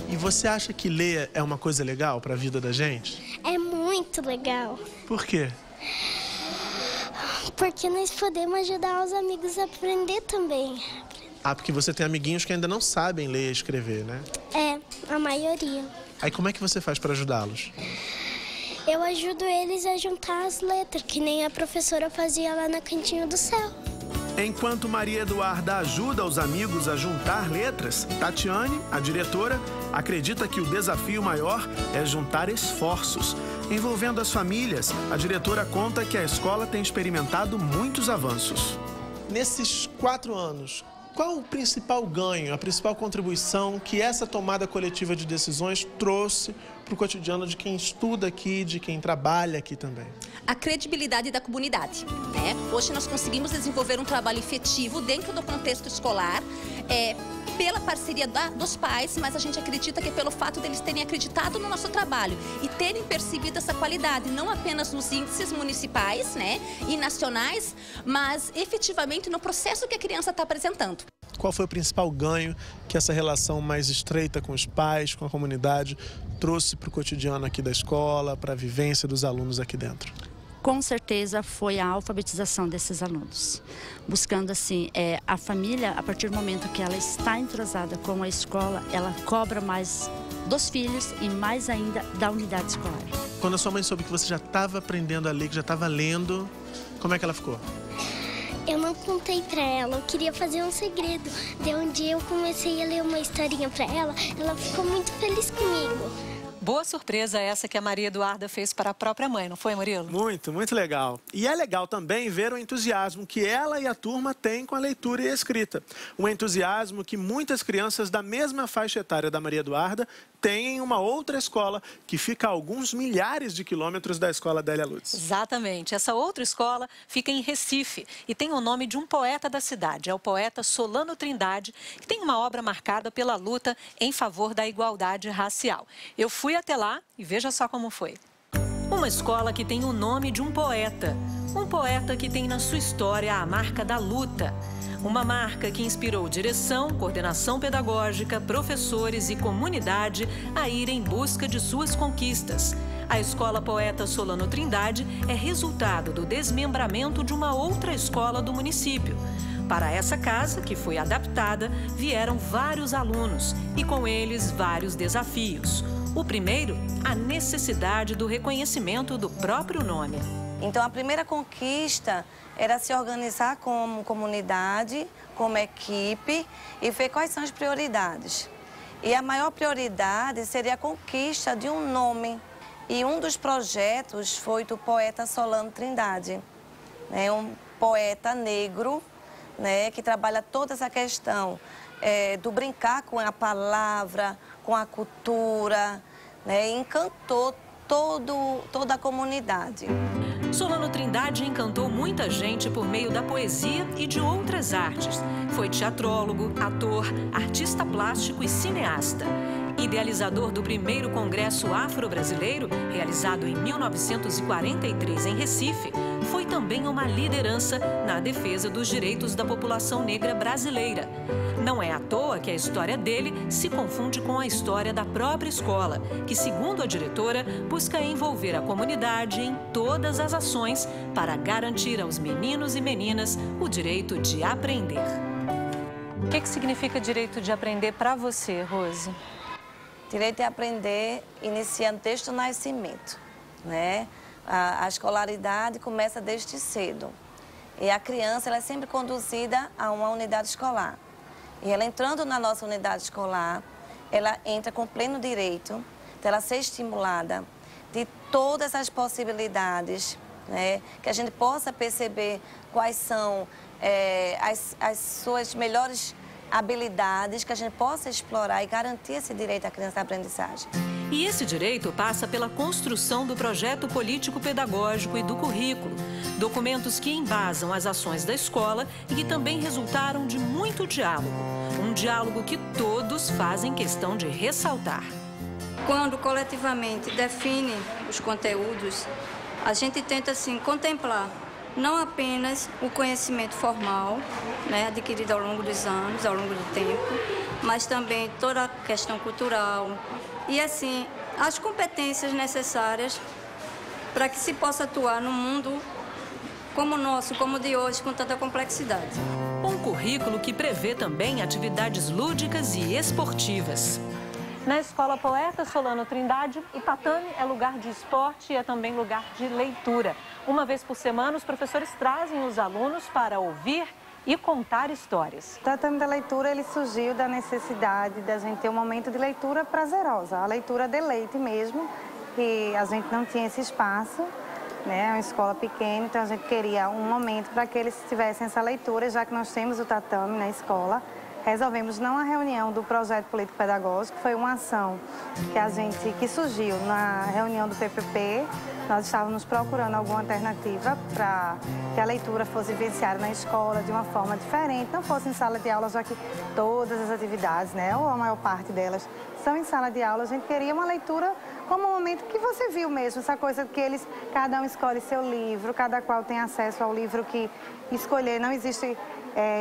E você acha que ler é uma coisa legal para a vida da gente? É muito legal. Por quê? Porque nós podemos ajudar os amigos a aprender também. Ah, porque você tem amiguinhos que ainda não sabem ler e escrever, né? É, a maioria. Aí como é que você faz para ajudá-los? Eu ajudo eles a juntar as letras, que nem a professora fazia lá na Cantinho do Céu. Enquanto Maria Eduarda ajuda os amigos a juntar letras, Tatiane, a diretora, acredita que o desafio maior é juntar esforços. Envolvendo as famílias, a diretora conta que a escola tem experimentado muitos avanços. Nesses 4 anos, qual o principal ganho, a principal contribuição que essa tomada coletiva de decisões trouxe para o cotidiano de quem estuda aqui, de quem trabalha aqui também? A credibilidade da comunidade, né? Hoje nós conseguimos desenvolver um trabalho efetivo dentro do contexto escolar, pela parceria dos pais, mas a gente acredita que pelo fato deles terem acreditado no nosso trabalho e terem percebido essa qualidade, não apenas nos índices municipais, né, e nacionais, mas efetivamente no processo que a criança está apresentando. Qual foi o principal ganho que essa relação mais estreita com os pais, com a comunidade, trouxe para o cotidiano aqui da escola, para a vivência dos alunos aqui dentro? Com certeza foi a alfabetização desses alunos. Buscando assim, a família, a partir do momento que ela está entrosada com a escola, ela cobra mais dos filhos e mais ainda da unidade escolar. Quando a sua mãe soube que você já estava aprendendo a ler, que já estava lendo, como é que ela ficou? Eu não contei pra ela, eu queria fazer um segredo. De um dia eu comecei a ler uma historinha pra ela, ela ficou muito feliz comigo. Boa surpresa essa que a Maria Eduarda fez para a própria mãe, não foi, Murilo? Muito, muito legal. E é legal também ver o entusiasmo que ela e a turma têm com a leitura e a escrita. Um entusiasmo que muitas crianças da mesma faixa etária da Maria Eduarda têm em uma outra escola que fica a alguns milhares de quilômetros da escola Adélia Lutz. Exatamente. Essa outra escola fica em Recife e tem o nome de um poeta da cidade. É o poeta Solano Trindade, que tem uma obra marcada pela luta em favor da igualdade racial. Eu fui até lá e veja só como foi. Uma escola que tem o nome de um poeta que tem na sua história a marca da luta. Uma marca que inspirou direção, coordenação pedagógica, professores e comunidade a ir em busca de suas conquistas. A Escola Poeta Solano Trindade é resultado do desmembramento de uma outra escola do município. Para essa casa, que foi adaptada, vieram vários alunos e com eles vários desafios. O primeiro, a necessidade do reconhecimento do próprio nome. Então, a primeira conquista era se organizar como comunidade, como equipe e ver quais são as prioridades. E a maior prioridade seria a conquista de um nome. E um dos projetos foi do poeta Solano Trindade, né? Um poeta negro, né, que trabalha toda essa questão do brincar com a palavra, com a cultura, né, e encantou toda a comunidade. Solano Trindade encantou muita gente por meio da poesia e de outras artes. Foi teatrólogo, ator, artista plástico e cineasta. Idealizador do primeiro Congresso Afro-Brasileiro, realizado em 1943 em Recife, foi também uma liderança na defesa dos direitos da população negra brasileira. Não é à toa que a história dele se confunde com a história da própria escola, que, segundo a diretora, busca envolver a comunidade em todas as ações para garantir aos meninos e meninas o direito de aprender. O que significa direito de aprender para você, Rose? Direito de aprender iniciando desde o nascimento, né? A escolaridade começa desde cedo. E a criança ela é sempre conduzida a uma unidade escolar. E ela entrando na nossa unidade escolar, ela entra com pleno direito de ela ser estimulada de todas as possibilidades, né? Que a gente possa perceber quais são as suas melhores habilidades, que a gente possa explorar e garantir esse direito à criança à aprendizagem. E esse direito passa pela construção do projeto político-pedagógico e do currículo. Documentos que embasam as ações da escola e que também resultaram de muito diálogo. um diálogo que todos fazem questão de ressaltar. Quando coletivamente define os conteúdos, a gente tenta assim contemplar não apenas o conhecimento formal, né, adquirido ao longo dos anos, ao longo do tempo, mas também toda a questão cultural e assim as competências necessárias para que se possa atuar num mundo como o nosso, como o de hoje, com tanta complexidade. Um currículo que prevê também atividades lúdicas e esportivas. Na Escola Poeta Solano Trindade, o tatame é lugar de esporte e é também lugar de leitura. Uma vez por semana, os professores trazem os alunos para ouvir e contar histórias. O tatame da leitura ele surgiu da necessidade da gente ter um momento de leitura prazerosa, a leitura de leite mesmo, que a gente não tinha esse espaço, né? É uma escola pequena, então a gente queria um momento para que eles tivessem essa leitura, já que nós temos o tatame na escola. Resolvemos, não a reunião do projeto político-pedagógico, foi uma ação que surgiu na reunião do PPP. Nós estávamos procurando alguma alternativa para que a leitura fosse vivenciada na escola de uma forma diferente, não fosse em sala de aula, já que todas as atividades, né, ou a maior parte delas, são em sala de aula. A gente queria uma leitura como um momento que você viu mesmo, essa coisa que cada um escolhe seu livro, cada qual tem acesso ao livro que escolher, não existe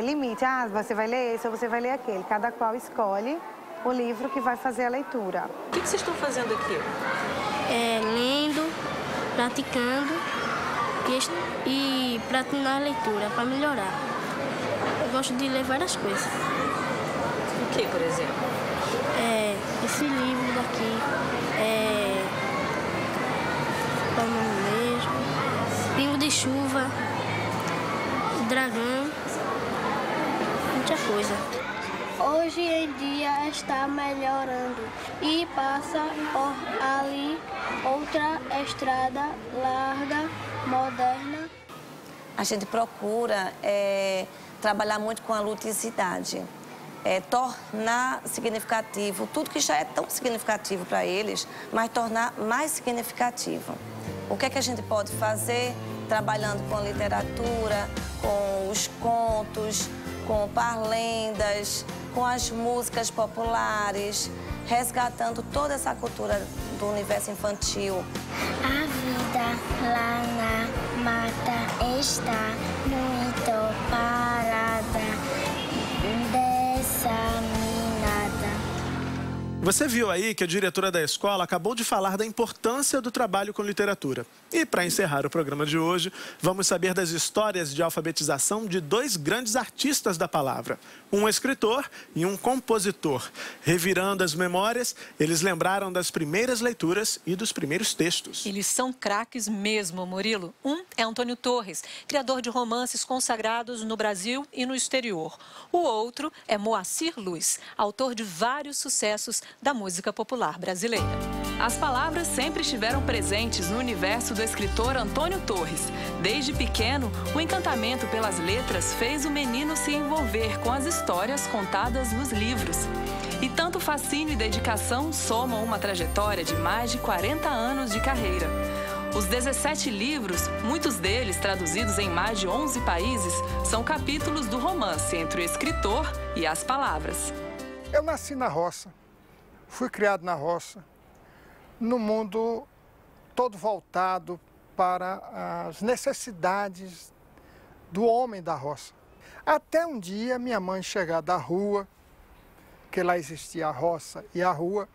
limite, você vai ler esse ou você vai ler aquele. Cada qual escolhe o livro que vai fazer a leitura. O que vocês estão fazendo aqui? Lendo, praticando e praticando a leitura para melhorar. Eu gosto de ler várias coisas. O que, por exemplo? Esse livro daqui, qual é o nome mesmo? Pingo de Chuva, Dragão. Muita coisa. Hoje em dia está melhorando e passa por ali outra estrada larga, moderna. A gente procura trabalhar muito com a ludicidade, tornar significativo tudo que já é tão significativo para eles, mas tornar mais significativo. O que é que a gente pode fazer trabalhando com a literatura, com os contos, com parlendas, com as músicas populares, resgatando toda essa cultura do universo infantil. A vida lá na mata está muito parada, disseminada. Você viu aí que a diretora da escola acabou de falar da importância do trabalho com literatura. E para encerrar o programa de hoje, vamos saber das histórias de alfabetização de dois grandes artistas da palavra. Um escritor e um compositor. Revirando as memórias, eles lembraram das primeiras leituras e dos primeiros textos. Eles são craques mesmo, Murilo. Um é Antônio Torres, criador de romances consagrados no Brasil e no exterior. O outro é Moacir Luz, autor de vários sucessos da música popular brasileira. As palavras sempre estiveram presentes no universo do escritor Antônio Torres. Desde pequeno, o encantamento pelas letras fez o menino se envolver com as histórias contadas nos livros. E tanto fascínio e dedicação somam uma trajetória de mais de 40 anos de carreira. Os 17 livros, muitos deles traduzidos em mais de 11 países, são capítulos do romance entre o escritor e as palavras. Eu nasci na roça. Fui criado na roça, no mundo todo voltado para as necessidades do homem da roça. Até um dia minha mãe chegar da rua, que lá existia a roça e a rua,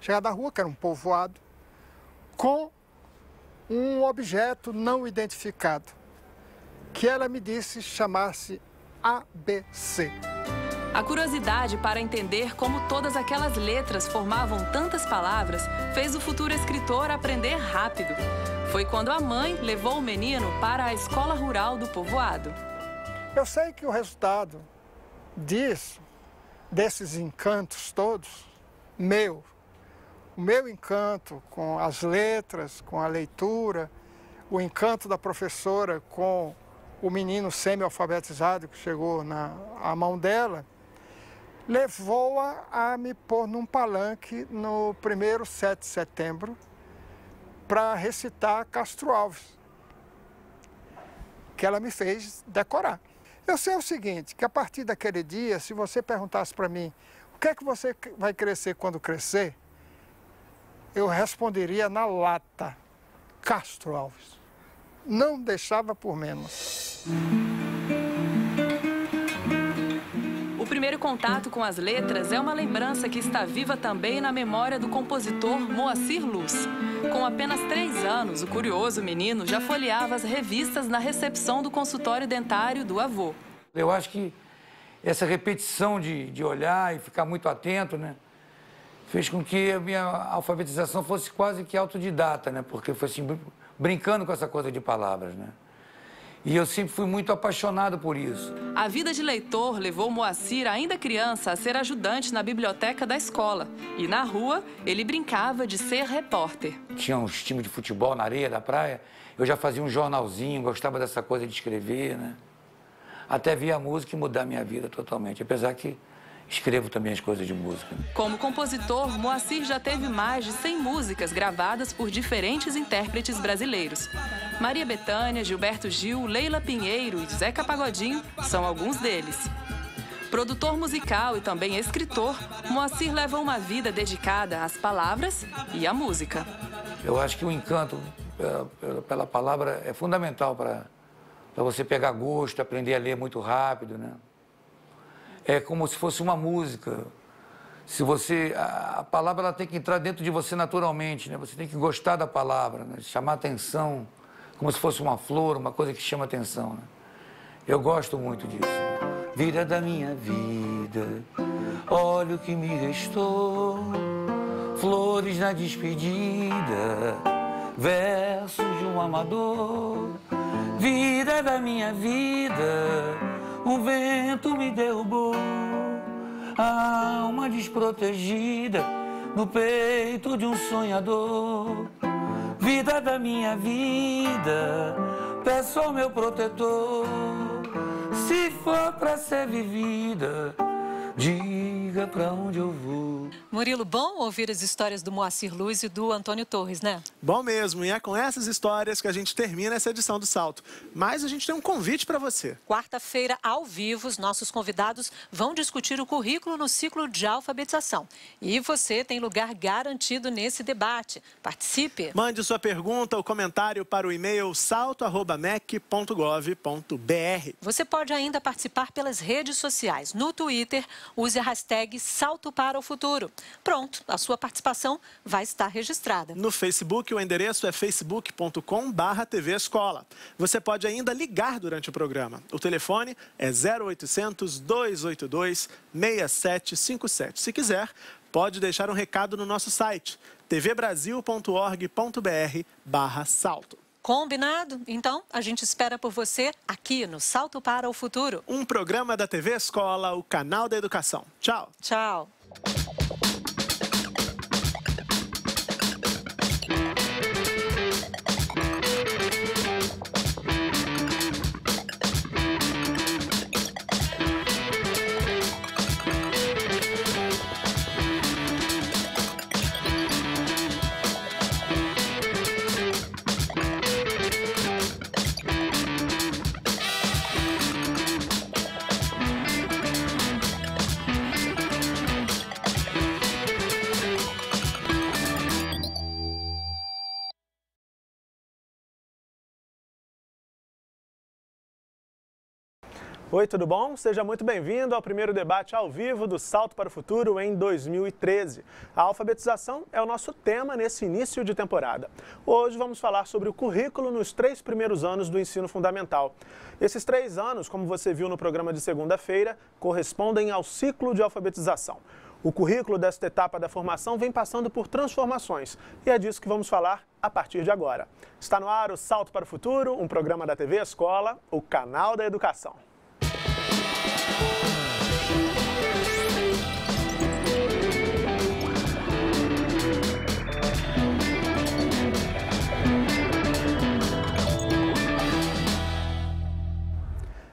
chegar da rua, que era um povoado, com um objeto não identificado, que ela me disse chamar-se ABC. A curiosidade para entender como todas aquelas letras formavam tantas palavras fez o futuro escritor aprender rápido. Foi quando a mãe levou o menino para a escola rural do povoado. Eu sei que o resultado desses encantos todos, o meu encanto com as letras, com a leitura, o encanto da professora com o menino semi-alfabetizado que chegou à mão dela, levou-a a me pôr num palanque no primeiro 7 de setembro para recitar Castro Alves, que ela me fez decorar. Eu sei o seguinte, que a partir daquele dia, se você perguntasse para mim, o que é que você vai crescer quando crescer? Eu responderia na lata, Castro Alves. Não deixava por menos. O primeiro contato com as letras é uma lembrança que está viva também na memória do compositor Moacir Luz. Com apenas 3 anos, o curioso menino já folheava as revistas na recepção do consultório dentário do avô. Eu acho que essa repetição de olhar e ficar muito atento, né, fez com que a minha alfabetização fosse quase que autodidata, né, porque foi assim, brincando com essa coisa de palavras, né. E eu sempre fui muito apaixonado por isso. A vida de leitor levou Moacir, ainda criança, a ser ajudante na biblioteca da escola. E na rua, ele brincava de ser repórter. Tinha uns times de futebol na areia da praia, eu já fazia um jornalzinho, gostava dessa coisa de escrever, né? Até vir a música e mudar a minha vida totalmente, apesar que escrevo também as coisas de música. Como compositor, Moacir já teve mais de 100 músicas gravadas por diferentes intérpretes brasileiros. Maria Bethânia, Gilberto Gil, Leila Pinheiro e Zeca Pagodinho são alguns deles. Produtor musical e também escritor, Moacir leva uma vida dedicada às palavras e à música. Eu acho que o encanto pela palavra é fundamental para você pegar gosto, aprender a ler muito rápido, né? É como se fosse uma música. A palavra ela tem que entrar dentro de você naturalmente, né? Você tem que gostar da palavra, né? Chamar atenção, como se fosse uma flor, uma coisa que chama atenção, né? Eu gosto muito disso. Vida da minha vida, olha o que me restou, flores na despedida, versos de um amador. Vida da minha vida, um vento me derrubou, a alma desprotegida no peito de um sonhador. Vida da minha vida, peço ao meu protetor, se for pra ser vivida, diga pra onde eu vou. Murilo, bom ouvir as histórias do Moacir Luz e do Antônio Torres, né? Bom mesmo, e é com essas histórias que a gente termina essa edição do Salto. Mas a gente tem um convite para você. Quarta-feira, ao vivo, os nossos convidados vão discutir o currículo no ciclo de alfabetização. E você tem lugar garantido nesse debate. Participe! Mande sua pergunta ou comentário para o e-mail salto@mec.gov.br. Você pode ainda participar pelas redes sociais. No Twitter, use a hashtag Salto para o Futuro. Pronto, a sua participação vai estar registrada. No Facebook, o endereço é facebook.com/TV Escola. Você pode ainda ligar durante o programa. O telefone é 0800 282 6757. Se quiser, pode deixar um recado no nosso site tvbrasil.org.br/salto. Combinado? Então, a gente espera por você aqui no Salto para o Futuro. Um programa da TV Escola, o canal da educação. Tchau. Tchau. Oi, tudo bom? Seja muito bem-vindo ao primeiro debate ao vivo do Salto para o Futuro em 2013. A alfabetização é o nosso tema nesse início de temporada. Hoje vamos falar sobre o currículo nos 3 primeiros anos do ensino fundamental. Esses 3 anos, como você viu no programa de segunda-feira, correspondem ao ciclo de alfabetização. O currículo desta etapa da formação vem passando por transformações e é disso que vamos falar a partir de agora. Está no ar o Salto para o Futuro, um programa da TV Escola, o canal da educação.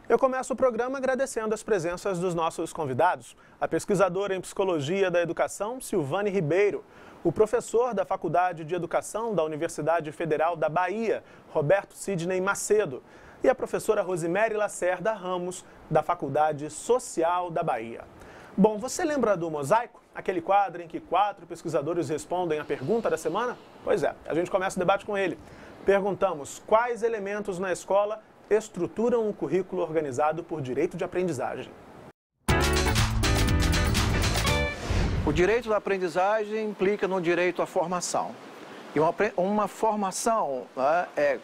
Eu começo o programa agradecendo as presenças dos nossos convidados, a pesquisadora em Psicologia da Educação, Silvane Ribeiro, o professor da Faculdade de Educação da Universidade Federal da Bahia, Roberto Sidney Macedo, e a professora Rosemary Lacerda Ramos, da Faculdade Social da Bahia. Bom, você lembra do Mosaico? Aquele quadro em que 4 pesquisadores respondem a pergunta da semana? Pois é, a gente começa o debate com ele. Perguntamos quais elementos na escola estruturam um currículo organizado por direito de aprendizagem. O direito da aprendizagem implica no direito à formação. E uma formação, né,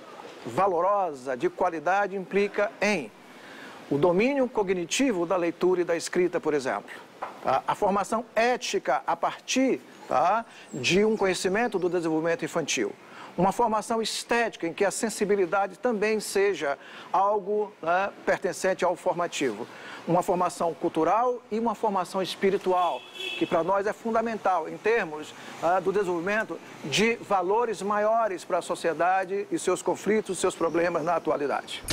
valorosa, de qualidade, implica em o domínio cognitivo da leitura e da escrita, por exemplo. A formação ética a partir de um conhecimento do desenvolvimento infantil. Uma formação estética em que a sensibilidade também seja algo, né, pertencente ao formativo. Uma formação cultural e uma formação espiritual, que para nós é fundamental em termos do desenvolvimento de valores maiores para a sociedade e seus conflitos, seus problemas na atualidade.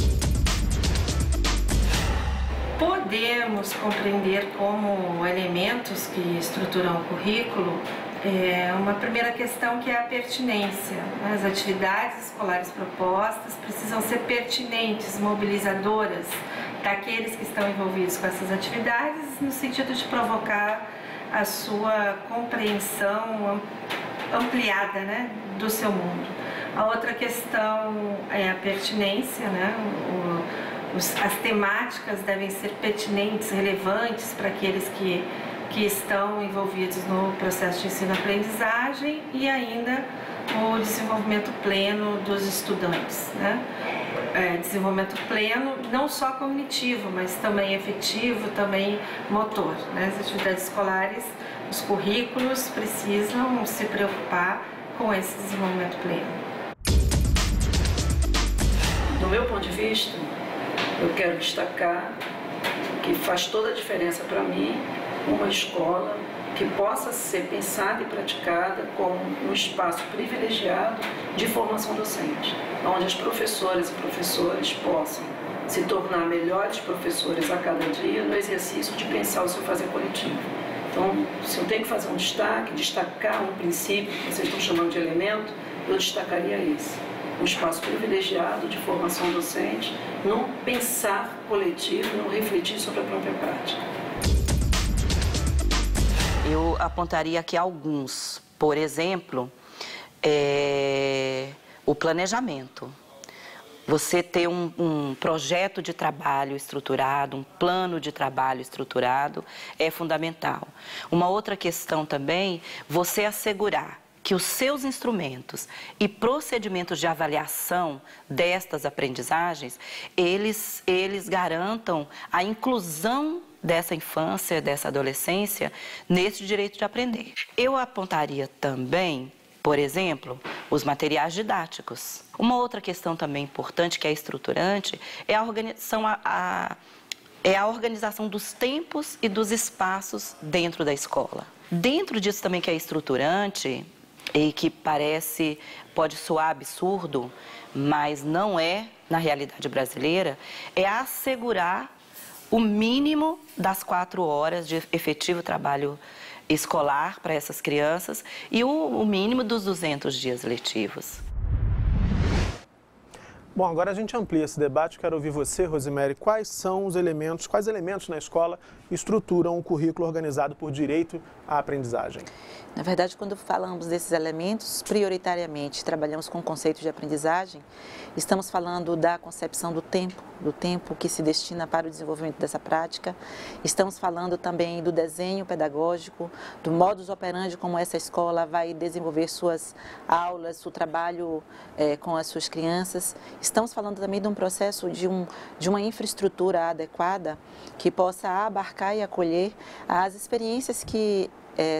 Podemos compreender como elementos que estruturam o currículo uma primeira questão, que é a pertinência. As atividades escolares propostas precisam ser pertinentes, mobilizadoras daqueles que estão envolvidos com essas atividades, no sentido de provocar a sua compreensão ampliada, né, do seu mundo. A outra questão é a pertinência, né? As temáticas devem ser pertinentes, relevantes para aqueles que estão envolvidos no processo de ensino-aprendizagem, e ainda o desenvolvimento pleno dos estudantes, né? Desenvolvimento pleno não só cognitivo, mas também efetivo, também motor, né? As atividades escolares, os currículos precisam se preocupar com esse desenvolvimento pleno. Do meu ponto de vista, eu quero destacar que faz toda a diferença para mim uma escola que possa ser pensada e praticada como um espaço privilegiado de formação docente, onde as professoras e professores possam se tornar melhores professores a cada dia no exercício de pensar o seu fazer coletivo. Então, se eu tenho que fazer um destaque, destacar um princípio que vocês estão chamando de elemento, eu destacaria esse. Um espaço privilegiado de formação docente, num pensar coletivo, num refletir sobre a própria prática. Eu apontaria aqui alguns. Por exemplo, o planejamento. Você ter um projeto de trabalho estruturado, um plano de trabalho estruturado é fundamental. Uma outra questão também, você assegurar que os seus instrumentos e procedimentos de avaliação destas aprendizagens, eles garantam a inclusão dessa infância, dessa adolescência, nesse direito de aprender. Eu apontaria também, por exemplo, os materiais didáticos. Uma outra questão também importante, que é estruturante, é a organização dos tempos e dos espaços dentro da escola. Dentro disso também que é estruturante, e que pode soar absurdo, mas não é na realidade brasileira, é assegurar o mínimo das 4 horas de efetivo trabalho escolar para essas crianças e o mínimo dos 200 dias letivos. Bom, agora a gente amplia esse debate. Quero ouvir você, Rosemary. Quais elementos na escola estruturam o currículo organizado por direito à aprendizagem? Na verdade, quando falamos desses elementos, prioritariamente trabalhamos com o conceito de aprendizagem, estamos falando da concepção do tempo que se destina para o desenvolvimento dessa prática, estamos falando também do desenho pedagógico, do modus operandi como essa escola vai desenvolver suas aulas, o trabalho com as suas crianças. Estamos falando também de um processo de uma infraestrutura adequada que possa abarcar e acolher as experiências que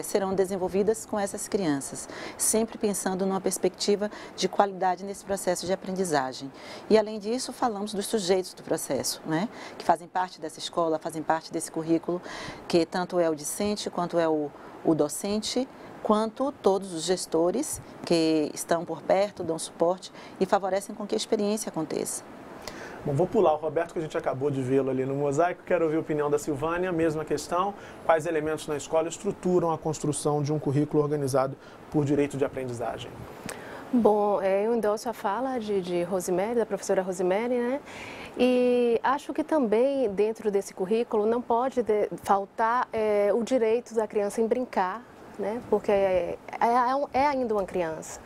serão desenvolvidas com essas crianças, sempre pensando numa perspectiva de qualidade nesse processo de aprendizagem. E, além disso, falamos dos sujeitos do processo, né? Que fazem parte dessa escola, fazem parte desse currículo, que tanto é o discente, quanto é o docente, quanto todos os gestores que estão por perto, dão suporte e favorecem com que a experiência aconteça. Bom, vou pular o Roberto, que a gente acabou de vê-lo ali no Mosaico. Quero ouvir a opinião da Silvânia, mesma questão. Quais elementos na escola estruturam a construção de um currículo organizado por direito de aprendizagem? Bom, eu endosso a fala de Rosemary, da professora Rosemary, né? E acho que também dentro desse currículo não pode faltar o direito da criança em brincar, né? Porque é ainda uma criança,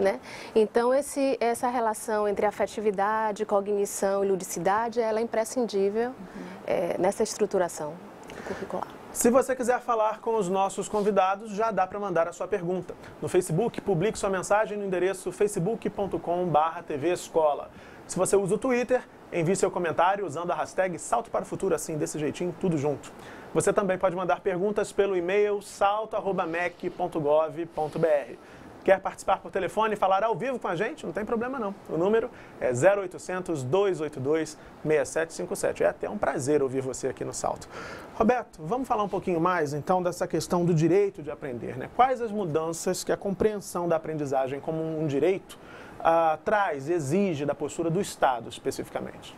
né? Então essa relação entre afetividade, cognição e ludicidade, ela é imprescindível nessa estrutturação curricular. Se você quiser falar com os nossos convidados, já dá para mandar a sua pergunta. No Facebook, publique sua mensagem no endereço facebook.com/tvescola. Se você usa o Twitter, envie seu comentário usando a hashtag Salto para o Futuro, assim, desse jeitinho, tudo junto. Você também pode mandar perguntas pelo e-mail salto@mec.gov.br. Quer participar por telefone e falar ao vivo com a gente? Não tem problema não. O número é 0800-282-6757. É até um prazer ouvir você aqui no Salto. Roberto, vamos falar um pouquinho mais então dessa questão do direito de aprender, né? Quais as mudanças que a compreensão da aprendizagem como um direito traz, exige da postura do Estado especificamente?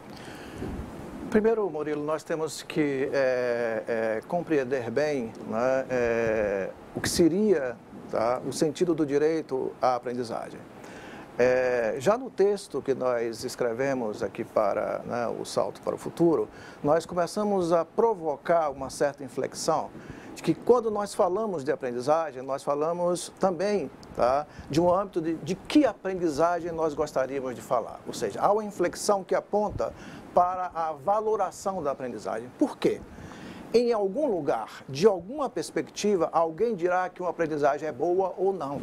Primeiro, Murilo, nós temos que compreender bem, né, o que seria o sentido do direito à aprendizagem. Já no texto que nós escrevemos aqui para o Salto para o Futuro, nós começamos a provocar uma certa inflexão de que quando nós falamos de aprendizagem, nós falamos também de um âmbito de que aprendizagem nós gostaríamos de falar. Ou seja, há uma inflexão que aponta para a valoração da aprendizagem. Por quê? Em algum lugar, de alguma perspectiva, alguém dirá que uma aprendizagem é boa ou não.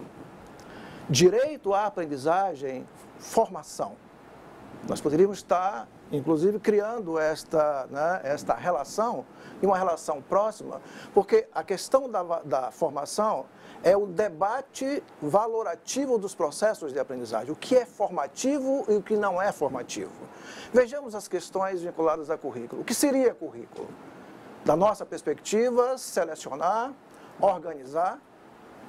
Direito à aprendizagem, formação. Nós poderíamos estar, inclusive, criando esta relação, e uma relação próxima, porque a questão da formação é o debate valorativo dos processos de aprendizagem. O que é formativo e o que não é formativo. Vejamos as questões vinculadas a currículo. O que seria currículo? Da nossa perspectiva, selecionar, organizar,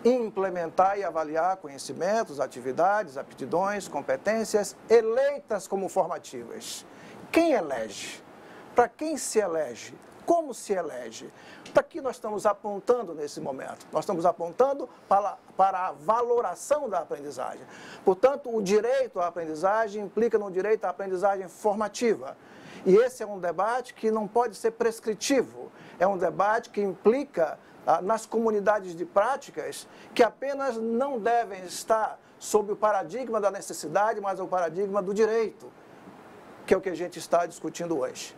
implementar e avaliar conhecimentos, atividades, aptidões, competências eleitas como formativas. Quem elege? Para quem se elege? Como se elege? Para que nós estamos apontando nesse momento? Nós estamos apontando para a valoração da aprendizagem. Portanto, o direito à aprendizagem implica no direito à aprendizagem formativa. E esse é um debate que não pode ser prescritivo. É um debate que implica nas comunidades de práticas que apenas não devem estar sob o paradigma da necessidade, mas o paradigma do direito, que é o que a gente está discutindo hoje.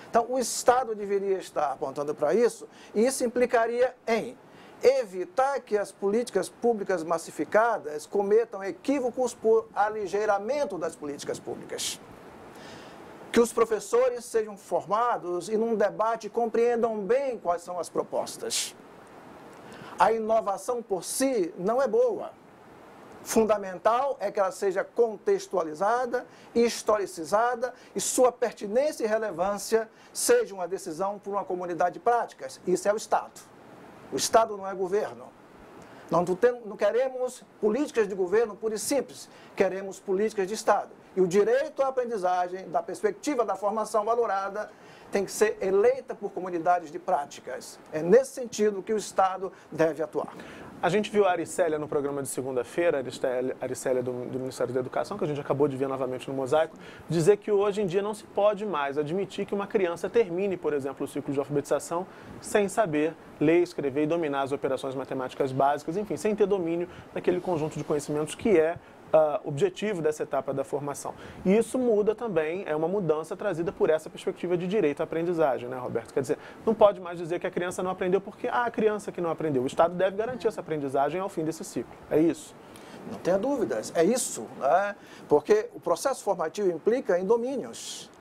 Então, o Estado deveria estar apontando para isso, e isso implicaria em evitar que as políticas públicas massificadas cometam equívocos por aligeiramento das políticas públicas. Que os professores sejam formados e num debate compreendam bem quais são as propostas. A inovação por si não é boa. Fundamental é que ela seja contextualizada, historicizada e sua pertinência e relevância seja uma decisão por uma comunidade de práticas. Isso é o Estado. O Estado não é governo. Nós não queremos políticas de governo pura e simples, queremos políticas de Estado. E o direito à aprendizagem, da perspectiva da formação valorada, tem que ser eleita por comunidades de práticas. É nesse sentido que o Estado deve atuar. A gente viu a Aricélia no programa de segunda-feira, a Aricélia do Ministério da Educação, que a gente acabou de ver novamente no Mosaico, dizer que hoje em dia não se pode mais admitir que uma criança termine, por exemplo, o ciclo de alfabetização sem saber ler, escrever e dominar as operações matemáticas básicas, enfim, sem ter domínio daquele conjunto de conhecimentos que é objetivo dessa etapa da formação. E isso muda também, é uma mudança trazida por essa perspectiva de direito à aprendizagem, né, Roberto? Quer dizer, não pode mais dizer que a criança não aprendeu porque a criança que não aprendeu. O Estado deve garantir essa aprendizagem ao fim desse ciclo. É isso? Não tenha dúvidas, é isso, né? Porque o processo formativo implica em domínios.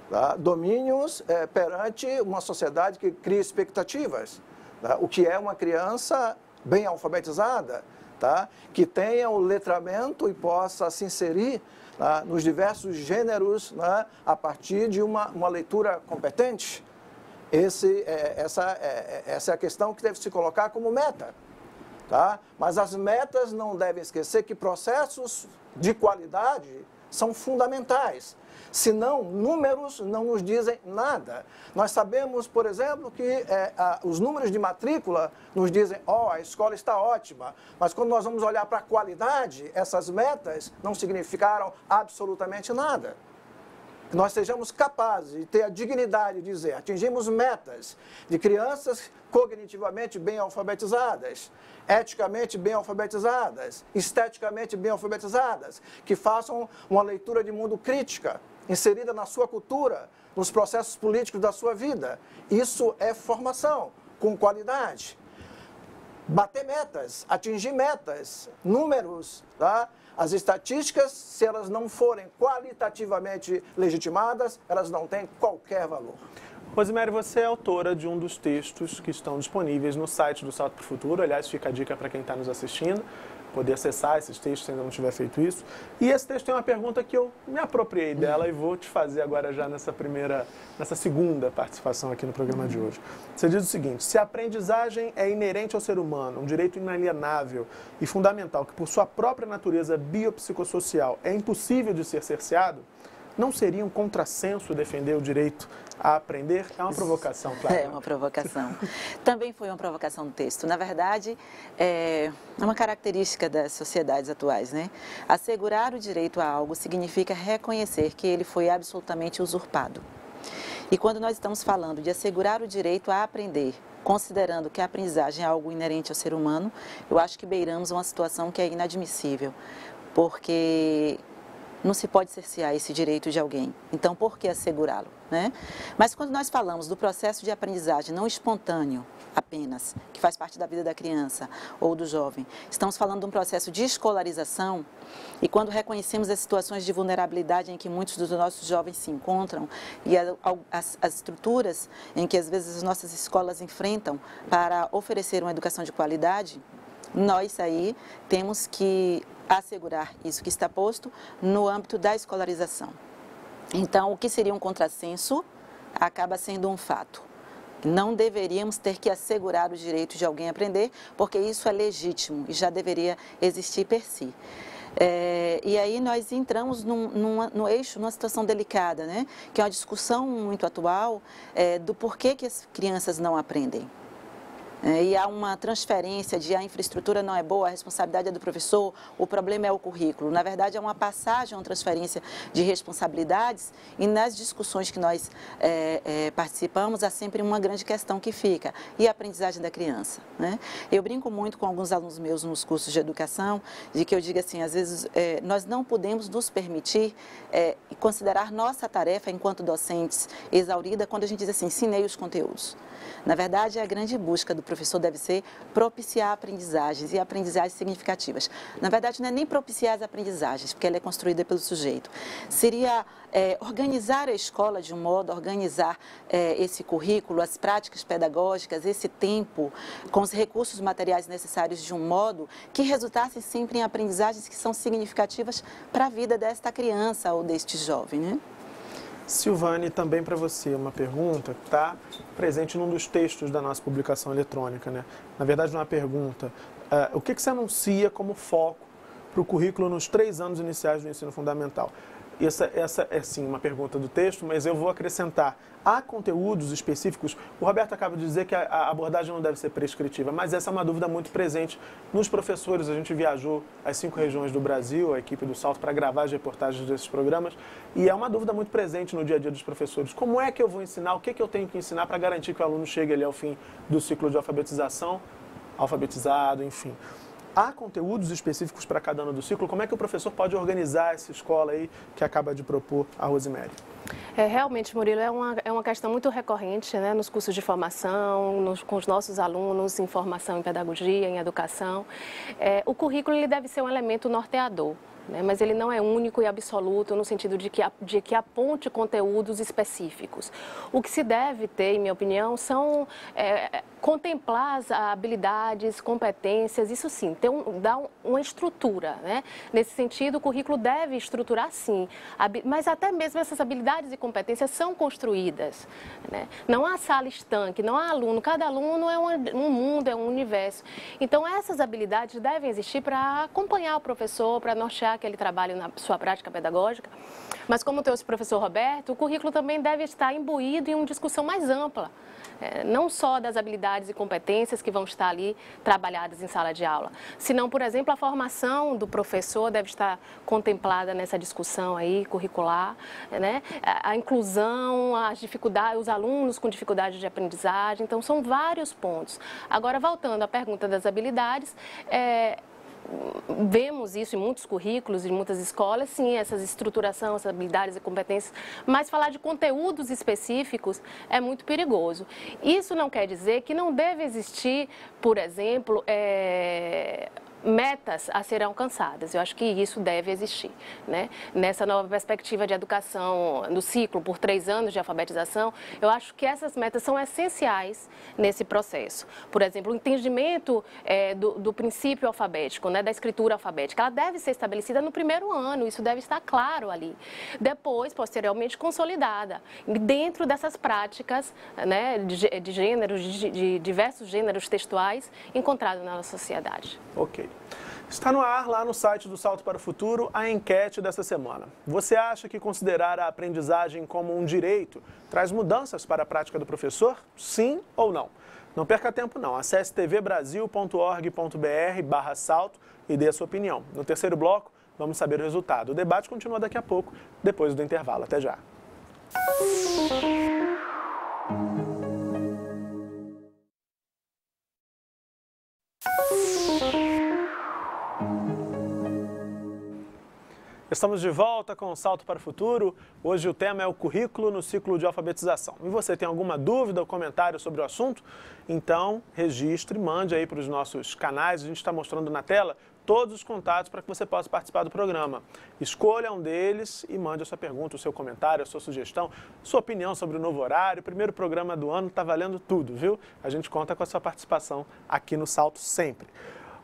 Tá? Domínios perante uma sociedade que cria expectativas. Tá? O que é uma criança bem alfabetizada, tá? Que tenha o letramento e possa se inserir nos diversos gêneros, né? A partir de uma leitura competente. Essa é a questão que deve se colocar como meta. Tá? Mas as metas não devem esquecer que processos de qualidade são fundamentais. Senão, números não nos dizem nada. Nós sabemos, por exemplo, que os números de matrícula nos dizem, a escola está ótima. Mas quando nós vamos olhar para a qualidade, essas metas não significaram absolutamente nada. Que nós sejamos capazes de ter a dignidade de dizer, atingimos metas de crianças cognitivamente bem alfabetizadas, eticamente bem alfabetizadas, esteticamente bem alfabetizadas, que façam uma leitura de mundo crítica, inserida na sua cultura, nos processos políticos da sua vida. Isso é formação, com qualidade. Bater metas, atingir metas, números, tá? As estatísticas, se elas não forem qualitativamente legitimadas, elas não têm qualquer valor. Rosemary, você é autora de um dos textos que estão disponíveis no site do Salto para o Futuro. Aliás, fica a dica para quem está nos assistindo, poder acessar esses textos se ainda não tiver feito isso. E esse texto tem uma pergunta que eu me apropriei dela e vou te fazer agora já nessa segunda participação aqui no programa de hoje. Você diz o seguinte: se a aprendizagem é inerente ao ser humano, um direito inalienável e fundamental, que por sua própria natureza biopsicossocial é impossível de ser cerceado, não seria um contrassenso defender o direito a aprender? É uma provocação, claro. É uma provocação. Também foi uma provocação do texto. Na verdade, é uma característica das sociedades atuais, né? Assegurar o direito a algo significa reconhecer que ele foi absolutamente usurpado. E quando nós estamos falando de assegurar o direito a aprender, considerando que a aprendizagem é algo inerente ao ser humano, eu acho que beiramos uma situação que é inadmissível, porque não se pode cercear esse direito de alguém. Então, por que assegurá-lo, né? Mas quando nós falamos do processo de aprendizagem não espontâneo apenas, que faz parte da vida da criança ou do jovem, estamos falando de um processo de escolarização, e quando reconhecemos as situações de vulnerabilidade em que muitos dos nossos jovens se encontram e as estruturas em que às vezes as nossas escolas enfrentam para oferecer uma educação de qualidade, nós aí temos que assegurar isso que está posto no âmbito da escolarização. Então, o que seria um contrassenso acaba sendo um fato. Não deveríamos ter que assegurar o direito de alguém aprender, porque isso é legítimo e já deveria existir per si. E aí nós entramos no eixo, numa situação delicada, né? Que é uma discussão muito atual do porquê que as crianças não aprendem. E há uma transferência de a infraestrutura não é boa, a responsabilidade é do professor, o problema é o currículo. Na verdade, é uma passagem, uma transferência de responsabilidades, e nas discussões que nós participamos, há sempre uma grande questão que fica: e a aprendizagem da criança, né? Eu brinco muito com alguns alunos meus nos cursos de educação, de que eu digo assim, às vezes nós não podemos nos permitir considerar nossa tarefa enquanto docentes exaurida quando a gente diz assim, ensinei os conteúdos. Na verdade, a grande busca do professor deve ser propiciar aprendizagens e aprendizagens significativas. Na verdade, não é nem propiciar as aprendizagens, porque ela é construída pelo sujeito. Seria organizar a escola de um modo, organizar esse currículo, as práticas pedagógicas, esse tempo, com os recursos materiais necessários de um modo que resultassem sempre em aprendizagens que são significativas para a vida desta criança ou deste jovem, né? Silvane, também para você uma pergunta que está presente num dos textos da nossa publicação eletrônica, né? Na verdade, não é uma pergunta. O que você anuncia como foco para o currículo nos 3 anos iniciais do ensino fundamental? Essa é, sim, uma pergunta do texto, mas eu vou acrescentar. Há conteúdos específicos? O Roberto acaba de dizer que a abordagem não deve ser prescritiva, mas essa é uma dúvida muito presente nos professores. A gente viajou às 5 regiões do Brasil, a equipe do Salto, para gravar as reportagens desses programas, e é uma dúvida muito presente no dia a dia dos professores. Como é que eu vou ensinar? O que eu tenho que ensinar para garantir que o aluno chegue ali ao fim do ciclo de alfabetização, alfabetizado, enfim? Há conteúdos específicos para cada ano do ciclo? Como é que o professor pode organizar essa escola aí que acaba de propor a Rosemary? Realmente, Murilo, é uma questão muito recorrente, né, nos cursos de formação, com os nossos alunos em formação em pedagogia, em educação. O currículo ele deve ser um elemento norteador, né, mas ele não é único e absoluto no sentido de que aponte conteúdos específicos. O que se deve ter, em minha opinião, são contemplar as habilidades, competências, isso sim, dar uma estrutura, né? Nesse sentido, o currículo deve estruturar sim, mas até mesmo essas habilidades e competências são construídas, né? Não há sala estanque, não há aluno, cada aluno é um mundo, é um universo. Então, essas habilidades devem existir para acompanhar o professor, para nortear aquele trabalho na sua prática pedagógica. Mas como trouxe o professor Roberto, o currículo também deve estar imbuído em uma discussão mais ampla. Não só das habilidades e competências que vão estar ali trabalhadas em sala de aula, senão, por exemplo, a formação do professor deve estar contemplada nessa discussão aí curricular, né? A inclusão, as dificuldades, os alunos com dificuldade de aprendizagem, então são vários pontos. Agora, voltando à pergunta das habilidades, vemos isso em muitos currículos, em muitas escolas, sim, essa estruturação, essas habilidades e competências, mas falar de conteúdos específicos é muito perigoso. Isso não quer dizer que não deve existir, por exemplo, metas a serem alcançadas. Eu acho que isso deve existir, né? Nessa nova perspectiva de educação no ciclo por 3 anos de alfabetização, eu acho que essas metas são essenciais nesse processo. Por exemplo, o entendimento do princípio alfabético, né, da escritura alfabética, ela deve ser estabelecida no primeiro ano, isso deve estar claro ali. Depois, posteriormente, consolidada dentro dessas práticas, né, de gêneros, de diversos gêneros textuais encontrados na nossa sociedade. Ok. Está no ar, lá no site do Salto para o Futuro, a enquete dessa semana. Você acha que considerar a aprendizagem como um direito traz mudanças para a prática do professor? Sim ou não? Não perca tempo não. Acesse tvbrasil.org.br/salto e dê a sua opinião. No terceiro bloco, vamos saber o resultado. O debate continua daqui a pouco, depois do intervalo. Até já. Estamos de volta com o Salto para o Futuro. Hoje o tema é o currículo no ciclo de alfabetização. E você tem alguma dúvida ou comentário sobre o assunto? Então, registre, mande aí para os nossos canais. A gente está mostrando na tela todos os contatos para que você possa participar do programa. Escolha um deles e mande a sua pergunta, o seu comentário, a sua sugestão, sua opinião sobre o novo horário. O primeiro programa do ano está valendo tudo, viu? A gente conta com a sua participação aqui no Salto sempre.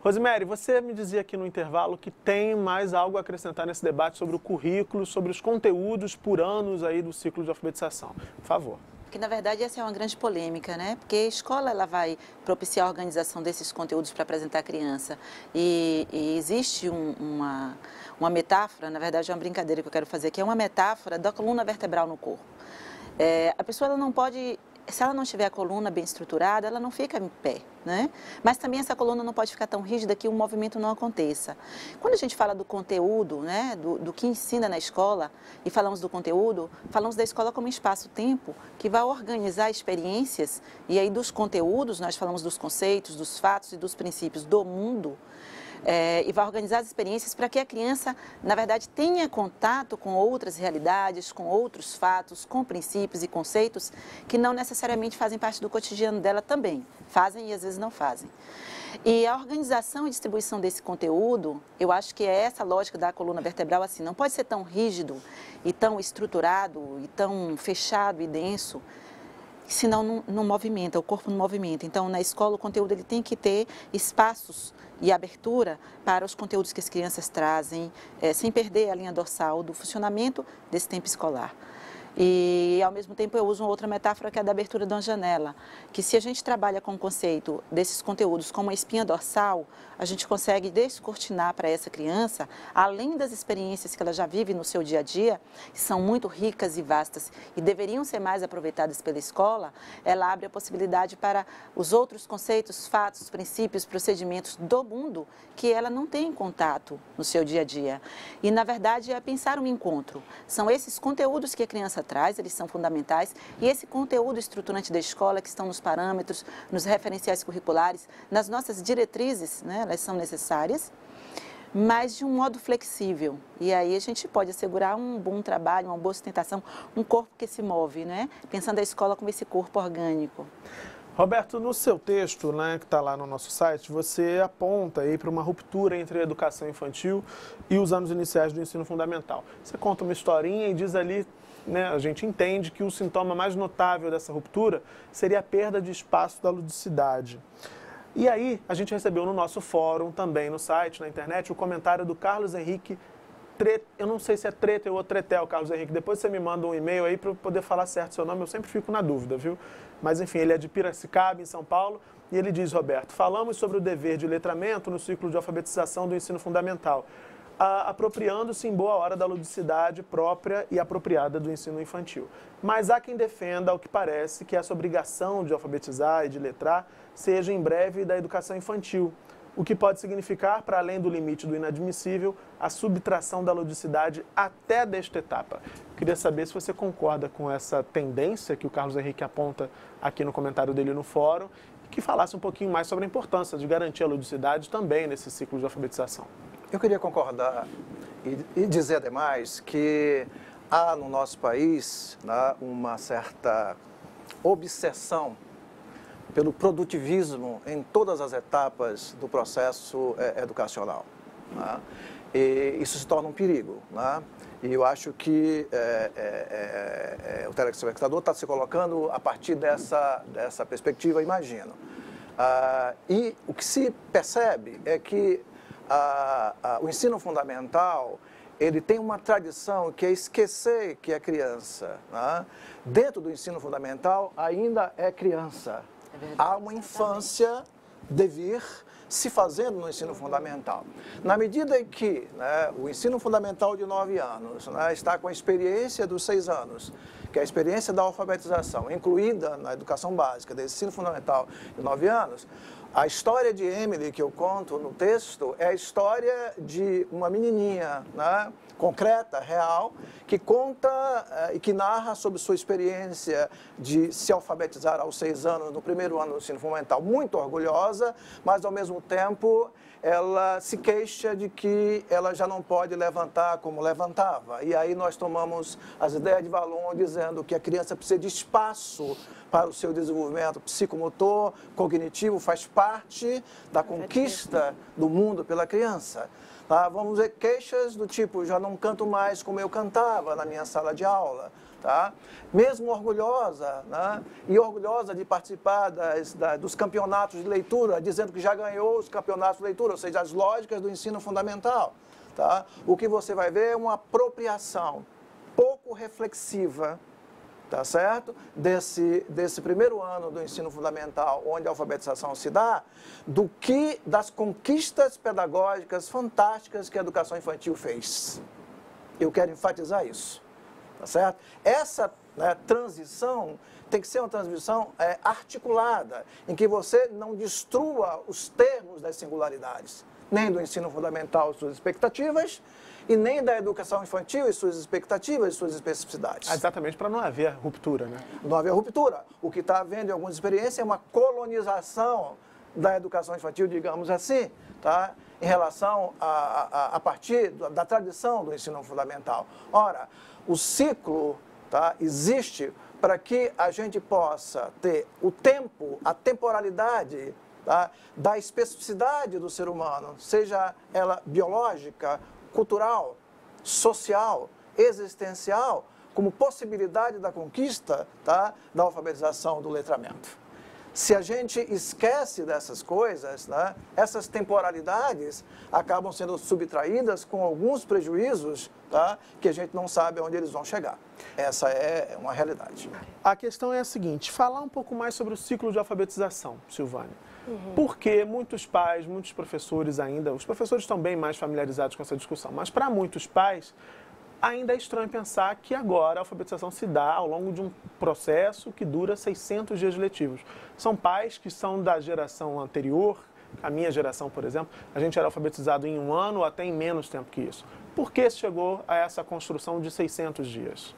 Rosemary, você me dizia aqui no intervalo que tem mais algo a acrescentar nesse debate sobre o currículo, sobre os conteúdos por anos aí do ciclo de alfabetização. Por favor. Porque, na verdade, essa é uma grande polêmica, né? Porque a escola ela vai propiciar a organização desses conteúdos para apresentar à criança. E existe uma metáfora, na verdade é uma brincadeira que eu quero fazer, que é uma metáfora da coluna vertebral no corpo. A pessoa ela não pode... Se ela não tiver a coluna bem estruturada, ela não fica em pé, né? Mas também essa coluna não pode ficar tão rígida que o movimento não aconteça. Quando a gente fala do conteúdo, né, do que ensina na escola, e falamos do conteúdo, falamos da escola como espaço-tempo, que vai organizar experiências, e aí dos conteúdos, nós falamos dos conceitos, dos fatos e dos princípios do mundo, e vai organizar as experiências para que a criança, na verdade, tenha contato com outras realidades, com outros fatos, com princípios e conceitos que não necessariamente fazem parte do cotidiano dela também. Fazem e às vezes não fazem. E a organização e distribuição desse conteúdo, eu acho que é essa lógica da coluna vertebral, assim, não pode ser tão rígido e tão estruturado e tão fechado e denso, senão não movimenta, o corpo não movimenta. Então, na escola, o conteúdo ele tem que ter espaços e abertura para os conteúdos que as crianças trazem, sem perder a linha dorsal do funcionamento desse tempo escolar. E, ao mesmo tempo, eu uso uma outra metáfora que é a da abertura de uma janela, que se a gente trabalha com o conceito desses conteúdos como uma espinha dorsal, a gente consegue descortinar para essa criança, além das experiências que ela já vive no seu dia a dia, que são muito ricas e vastas e deveriam ser mais aproveitadas pela escola, ela abre a possibilidade para os outros conceitos, fatos, princípios, procedimentos do mundo que ela não tem contato no seu dia a dia. E, na verdade, é pensar um encontro. São esses conteúdos que a criança traz, eles são fundamentais, e esse conteúdo estruturante da escola, que estão nos parâmetros, nos referenciais curriculares, nas nossas diretrizes, né, elas são necessárias, mas de um modo flexível. E aí a gente pode assegurar um bom trabalho, uma boa sustentação, um corpo que se move, né, pensando a escola como esse corpo orgânico. Roberto, no seu texto, né, que está lá no nosso site, você aponta aí para uma ruptura entre a educação infantil e os anos iniciais do ensino fundamental. Você conta uma historinha e diz ali, né, a gente entende que o sintoma mais notável dessa ruptura seria a perda de espaço da ludicidade. E aí, a gente recebeu no nosso fórum, também no site, na internet, o comentário do Carlos Henrique, eu não sei se é Tretel ou Tretel, Carlos Henrique, depois você me manda um e-mail aí para eu poder falar certo seu nome, eu sempre fico na dúvida, viu? Mas enfim, ele é de Piracicaba, em São Paulo, e ele diz, Roberto, falamos sobre o dever de letramento no ciclo de alfabetização do ensino fundamental. apropriando-se em boa hora da ludicidade própria e apropriada do ensino infantil. Mas há quem defenda, ao que parece, que essa obrigação de alfabetizar e de letrar seja em breve da educação infantil, o que pode significar, para além do limite do inadmissível, a subtração da ludicidade até desta etapa. Queria saber se você concorda com essa tendência que o Carlos Henrique aponta aqui no comentário dele no fórum, e que falasse um pouquinho mais sobre a importância de garantir a ludicidade também nesse ciclo de alfabetização. Eu queria concordar e dizer, ademais, que há no nosso país, né, uma certa obsessão pelo produtivismo em todas as etapas do processo educacional, né? E isso se torna um perigo, né? E eu acho que o telespectador está se colocando a partir dessa perspectiva, imagino. E o que se percebe é que o ensino fundamental, ele tem uma tradição que é esquecer que é criança, né? Dentro do ensino fundamental ainda é criança. Há uma infância devir se fazendo no ensino fundamental. Na medida em que, né, o ensino fundamental de 9 anos, né, está com a experiência dos 6 anos, que é a experiência da alfabetização, incluída na educação básica desse ensino fundamental de 9 anos, a história de Emily, que eu conto no texto, é a história de uma menininha, né, concreta, real, que conta e que narra sobre sua experiência de se alfabetizar aos 6 anos, no primeiro ano do ensino fundamental, muito orgulhosa, mas ao mesmo tempo ela se queixa de que ela já não pode levantar como levantava. E aí nós tomamos as ideias de Vallon dizendo que a criança precisa de espaço para o seu desenvolvimento psicomotor, cognitivo, faz parte da conquista do mundo pela criança. Tá? Vamos ver queixas do tipo, já não canto mais como eu cantava na minha sala de aula. Tá? Mesmo orgulhosa, né? E orgulhosa de participar dos campeonatos de leitura, dizendo que já ganhou os campeonatos de leitura, ou seja, as lógicas do ensino fundamental. Tá? O que você vai ver é uma apropriação pouco reflexiva, tá certo? Desse primeiro ano do ensino fundamental, onde a alfabetização se dá, das conquistas pedagógicas fantásticas que a educação infantil fez. Eu quero enfatizar isso. Tá certo? Essa, né, transição tem que ser uma transição articulada, em que você não destrua os termos das singularidades, nem do ensino fundamental suas expectativas, e nem da educação infantil e suas expectativas e suas especificidades. Exatamente, para não haver ruptura, né? Não haver ruptura. O que está havendo em algumas experiências é uma colonização da educação infantil, digamos assim, tá? Em relação a partir da tradição do ensino fundamental. Ora, o ciclo, tá, existe para que a gente possa ter o tempo, a temporalidade, tá, da especificidade do ser humano, seja ela biológica, cultural, social, existencial, como possibilidade da conquista, tá, da alfabetização, do letramento. Se a gente esquece dessas coisas, né, essas temporalidades acabam sendo subtraídas com alguns prejuízos, tá, que a gente não sabe onde eles vão chegar. Essa é uma realidade. A questão é a seguinte, falar um pouco mais sobre o ciclo de alfabetização, Silvânia. Porque muitos pais, muitos professores ainda, os professores estão bem mais familiarizados com essa discussão, mas para muitos pais ainda é estranho pensar que agora a alfabetização se dá ao longo de um processo que dura 600 dias letivos. São pais que são da geração anterior, a minha geração, por exemplo, a gente era alfabetizado em 1 ano ou até em menos tempo que isso. Por que se chegou a essa construção de 600 dias?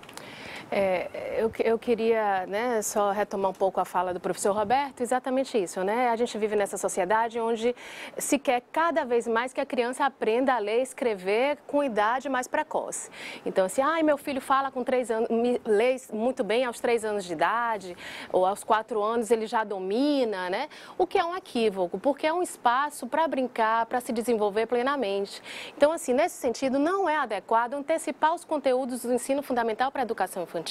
Eu queria, né, só retomar um pouco a fala do professor Roberto, exatamente isso, né? A gente vive nessa sociedade onde se quer cada vez mais que a criança aprenda a ler e escrever com idade mais precoce. Então, assim, meu filho fala com 3 anos, lê muito bem aos 3 anos de idade, ou aos 4 anos ele já domina, né? O que é um equívoco, porque é um espaço para brincar, para se desenvolver plenamente. Então, assim, nesse sentido, não é adequado antecipar os conteúdos do ensino fundamental para a educação infantil.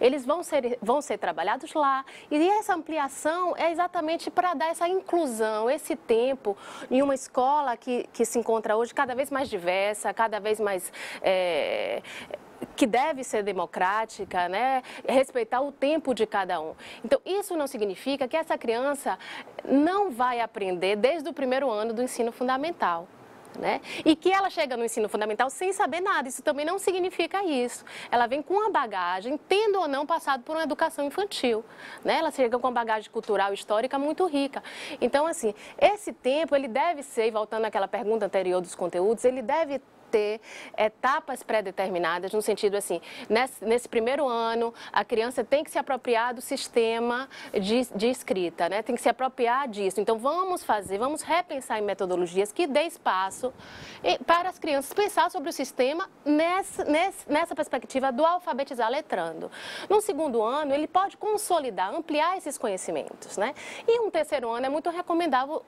Eles vão ser trabalhados lá, e essa ampliação é exatamente para dar essa inclusão, esse tempo em uma escola que se encontra hoje cada vez mais diversa, cada vez mais que deve ser democrática, né? Respeitar o tempo de cada um. Então, isso não significa que essa criança não vai aprender desde o primeiro ano do ensino fundamental. né? E que ela chega no ensino fundamental sem saber nada, isso também não significa isso. Ela vem com uma bagagem, tendo ou não passado por uma educação infantil, né? Ela chega com uma bagagem cultural e histórica muito rica. Então, assim, esse tempo, ele deve ser, voltando àquela pergunta anterior dos conteúdos, ele deve ter etapas pré-determinadas, no sentido assim, nesse primeiro ano, a criança tem que se apropriar do sistema de escrita, né? Tem que se apropriar disso. Então, vamos repensar em metodologias que dê espaço para as crianças pensar sobre o sistema nessa perspectiva do alfabetizar letrando. No segundo ano, ele pode consolidar, ampliar esses conhecimentos, né? E um terceiro ano é muito recomendável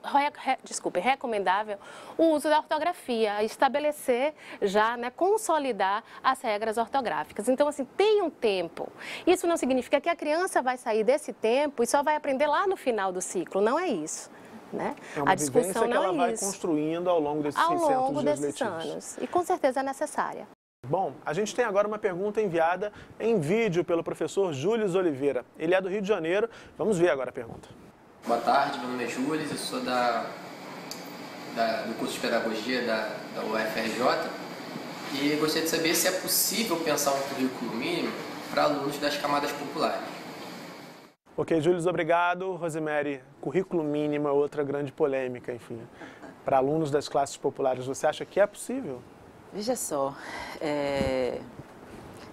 o uso da ortografia, estabelecer já, né, consolidar as regras ortográficas. Então, assim, tem um tempo. Isso não significa que a criança vai sair desse tempo e só vai aprender lá no final do ciclo. Não é isso, né? É uma a discussão que não ela é vai isso. construindo ao longo desses 600 dias letivos. Anos. E com certeza é necessária. Bom, a gente tem agora uma pergunta enviada em vídeo pelo professor Júlio Oliveira. Ele é do Rio de Janeiro. Vamos ver agora a pergunta. Boa tarde, meu nome é Júlio, eu sou do curso de Pedagogia da UFRJ e gostaria de saber se é possível pensar um currículo mínimo para alunos das camadas populares. Ok, Júlio, obrigado. Rosemary, currículo mínimo é outra grande polêmica, enfim. Para alunos das classes populares, você acha que é possível? Veja só,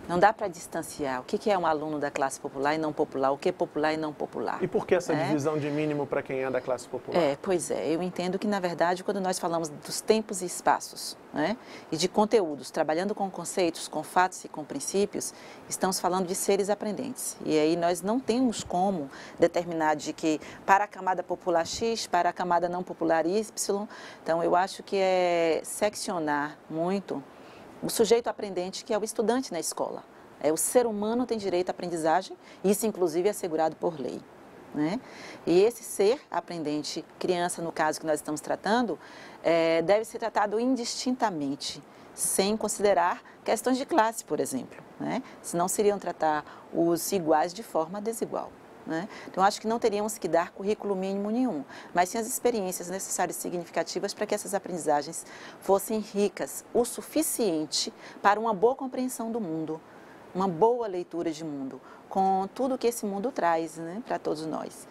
não dá para distanciar o que é um aluno da classe popular e não popular, o que é popular e não popular. E por que essa divisão de mínimo para quem é da classe popular? Pois é, eu entendo que, na verdade, quando nós falamos dos tempos e espaços, né, e de conteúdos, trabalhando com conceitos, com fatos e com princípios, estamos falando de seres aprendentes. E aí nós não temos como determinar de que para a camada popular X, para a camada não popular Y. Então, eu acho que é seccionar muito o sujeito aprendente, que é o estudante na escola. O ser humano tem direito à aprendizagem, isso inclusive é assegurado por lei, né? E esse ser aprendente, criança no caso que nós estamos tratando, deve ser tratado indistintamente, sem considerar questões de classe, por exemplo, né? Senão seriam tratar os iguais de forma desigual, né? Então, acho que não teríamos que dar currículo mínimo nenhum, mas sim as experiências necessárias e significativas para que essas aprendizagens fossem ricas o suficiente para uma boa compreensão do mundo, uma boa leitura de mundo, com tudo que esse mundo traz, né, para todos nós.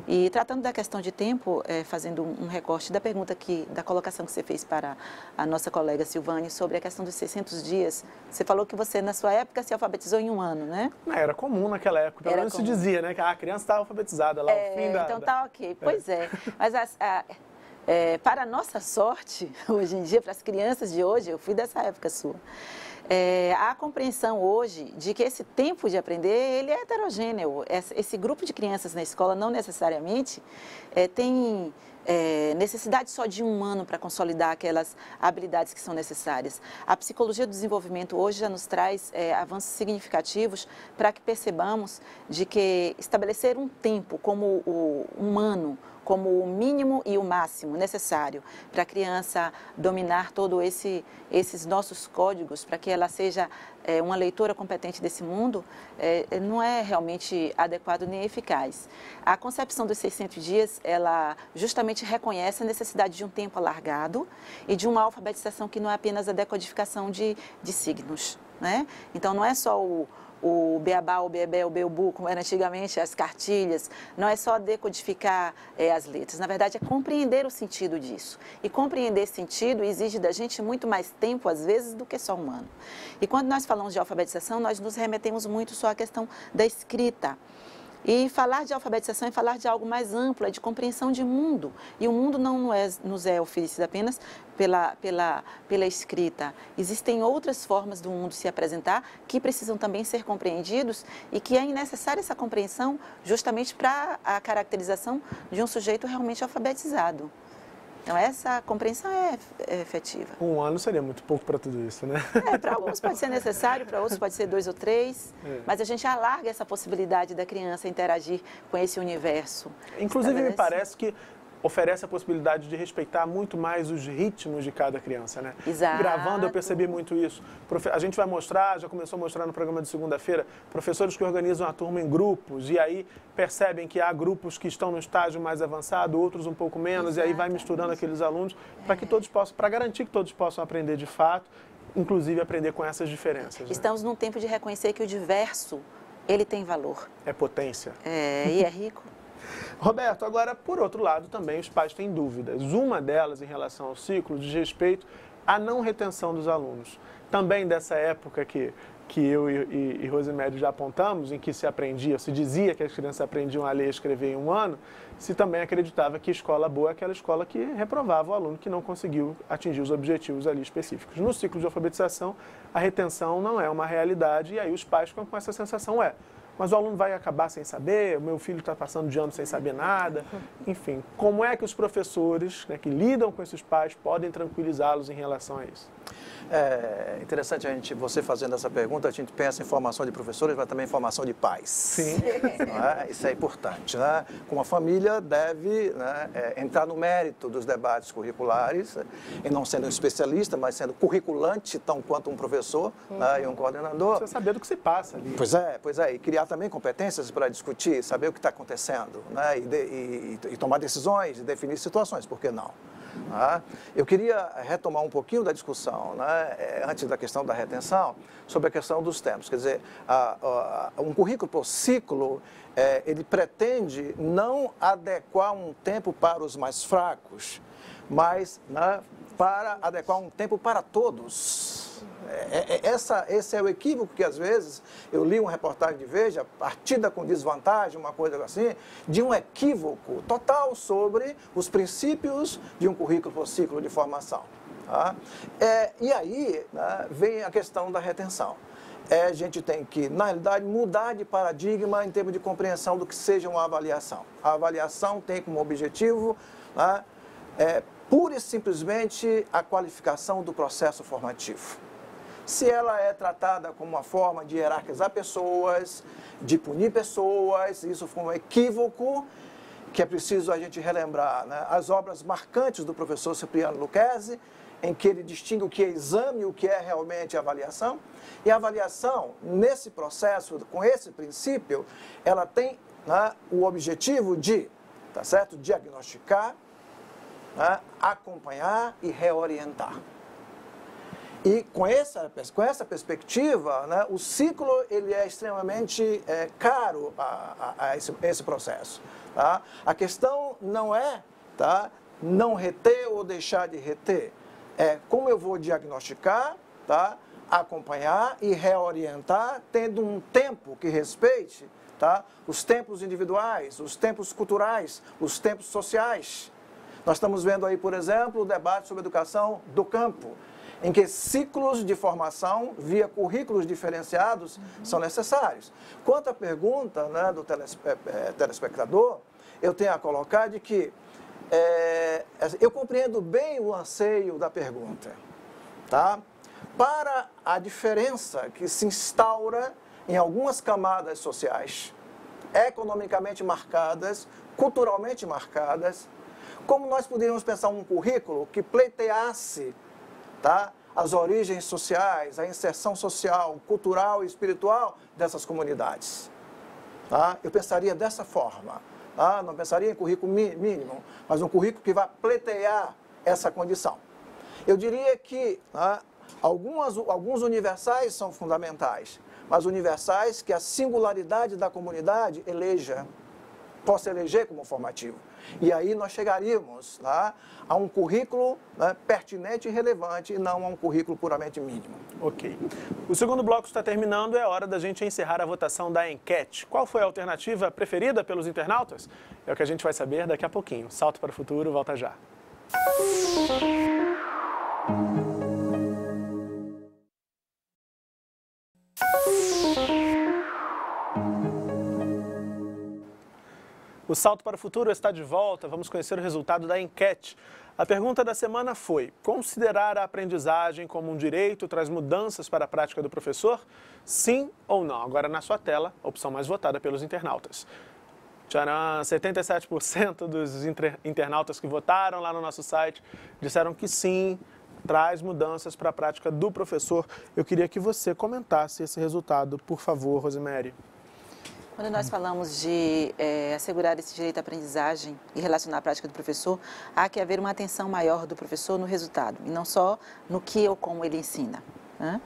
E tratando da questão de tempo, fazendo um recorte da pergunta da colocação que você fez para a nossa colega Silvane sobre a questão dos 600 dias, você falou que você, na sua época, se alfabetizou em um ano, né? Era comum naquela época, pelo menos se dizia, né, que a criança estava alfabetizada lá ao fim da... Então tá ok, pois é. Mas para a nossa sorte, hoje em dia, para as crianças de hoje, eu fui dessa época sua, a compreensão hoje de que esse tempo de aprender, ele é heterogêneo. Esse grupo de crianças na escola não necessariamente tem necessidade só de um ano para consolidar aquelas habilidades que são necessárias. A psicologia do desenvolvimento hoje já nos traz avanços significativos para que percebamos de que estabelecer um tempo como o humano, como o mínimo e o máximo necessário para a criança dominar todos esses nossos códigos, para que ela seja uma leitora competente desse mundo, não é realmente adequado nem eficaz. A concepção dos 600 dias, ela justamente reconhece a necessidade de um tempo alargado e de uma alfabetização que não é apenas a decodificação de signos, né? Então, não é só o beabá, o bebê, o beubu, como era antigamente, as cartilhas, não é só decodificar as letras, na verdade é compreender o sentido disso. E compreender esse sentido exige da gente muito mais tempo, às vezes, do que só um ano. E quando nós falamos de alfabetização, nós nos remetemos muito só à questão da escrita. E falar de alfabetização é falar de algo mais amplo, é de compreensão de mundo. E o mundo não nos é oferecido apenas pela escrita. Existem outras formas do mundo se apresentar que precisam também ser compreendidos e que é necessária essa compreensão justamente para a caracterização de um sujeito realmente alfabetizado. Então, essa compreensão é efetiva. Um ano seria muito pouco para tudo isso, né? Para alguns pode ser necessário, para outros pode ser 2 ou 3, mas a gente alarga essa possibilidade da criança interagir com esse universo. Inclusive, me parece que oferece a possibilidade de respeitar muito mais os ritmos de cada criança, né? Exato. Gravando, eu percebi muito isso. A gente vai mostrar, já começou a mostrar no programa de segunda-feira, professores que organizam a turma em grupos e aí percebem que há grupos que estão no estágio mais avançado, outros um pouco menos, e aí vai misturando aqueles alunos para que todos possam, para garantir que todos possam aprender de fato, inclusive aprender com essas diferenças. Né? Estamos num tempo de reconhecer que o diverso, ele tem valor. É potência. E é rico. Roberto, agora, por outro lado, também os pais têm dúvidas. Uma delas, em relação ao ciclo, diz respeito à não retenção dos alunos. Também dessa época que eu e Rosimério já apontamos, em que se dizia que as crianças aprendiam a ler e escrever em um ano, se também acreditava que escola boa é aquela escola que reprovava o aluno que não conseguiu atingir os objetivos ali específicos. No ciclo de alfabetização, a retenção não é uma realidade e aí os pais ficam com essa sensação, mas o aluno vai acabar sem saber, o meu filho está passando de ano sem saber nada. Enfim, como é que os professores, né, que lidam com esses pais podem tranquilizá-los em relação a isso? É interessante você fazendo essa pergunta, a gente pensa em formação de professores, mas também em formação de pais. Sim. Isso é importante, né? Como a família deve, né, entrar no mérito dos debates curriculares, e não sendo um especialista, mas sendo curriculante, tão quanto um professor, né, e um coordenador. Precisa saber do que se passa ali. Pois é, e criar também competências para discutir, saber o que está acontecendo, né, e tomar decisões e definir situações, por que não? Eu queria retomar um pouquinho da discussão, né, antes da questão da retenção, sobre a questão dos tempos. Quer dizer, um currículo por ciclo, ele pretende não adequar um tempo para os mais fracos, mas, né, para adequar um tempo para todos. Esse é o equívoco que, às vezes, eu li uma reportagem de Veja, partida com desvantagem, uma coisa assim, de um equívoco total sobre os princípios de um currículo por ciclo de formação. E aí, né, vem a questão da retenção. A gente tem que, na realidade, mudar de paradigma em termos de compreensão do que seja uma avaliação. A avaliação tem como objetivo, né, pura e simplesmente a qualificação do processo formativo. Se ela é tratada como uma forma de hierarquizar pessoas, de punir pessoas, isso foi um equívoco que é preciso a gente relembrar, né? As obras marcantes do professor Cipriano Lucchesi, em que ele distingue o que é exame e o que é realmente avaliação. E a avaliação, nesse processo, com esse princípio, ela tem, né, o objetivo de, tá certo, diagnosticar, né, acompanhar e reorientar. E com essa perspectiva, né, o ciclo ele é extremamente caro a esse processo. Tá? A questão não é, tá, não reter ou deixar de reter. É como eu vou diagnosticar, tá, acompanhar e reorientar, tendo um tempo que respeite, tá, os tempos individuais, os tempos culturais, os tempos sociais. Nós estamos vendo aí, por exemplo, o debate sobre educação do campo, em que ciclos de formação via currículos diferenciados são necessários. Quanto à pergunta, né, do telespectador, eu tenho a colocar de que eu compreendo bem o anseio da pergunta, tá? Para a diferença que se instaura em algumas camadas sociais, economicamente marcadas, culturalmente marcadas, como nós poderíamos pensar um currículo que pleiteasse, tá, as origens sociais, a inserção social, cultural e espiritual dessas comunidades. Tá? Eu pensaria dessa forma. Tá? Não pensaria em currículo mínimo, mas um currículo que vai pleitear essa condição. Eu diria que, tá, alguns universais são fundamentais, mas universais que a singularidade da comunidade possa eleger como formativo. E aí nós chegaríamos, tá, a um currículo, né, pertinente e relevante, e não a um currículo puramente mínimo. Ok. O segundo bloco está terminando, é hora da gente encerrar a votação da enquete. Qual foi a alternativa preferida pelos internautas? É o que a gente vai saber daqui a pouquinho. Salto para o futuro, volta já. O Salto para o Futuro está de volta, vamos conhecer o resultado da enquete. A pergunta da semana foi: considerar a aprendizagem como um direito traz mudanças para a prática do professor? Sim ou não? Agora na sua tela, a opção mais votada pelos internautas. Tcharam, 77% dos internautas que votaram lá no nosso site disseram que sim, traz mudanças para a prática do professor. Eu queria que você comentasse esse resultado, por favor, Rosemary. Quando nós falamos de assegurar esse direito à aprendizagem e relacionar a prática do professor, há que haver uma atenção maior do professor no resultado, e não só no que ou como ele ensina, né?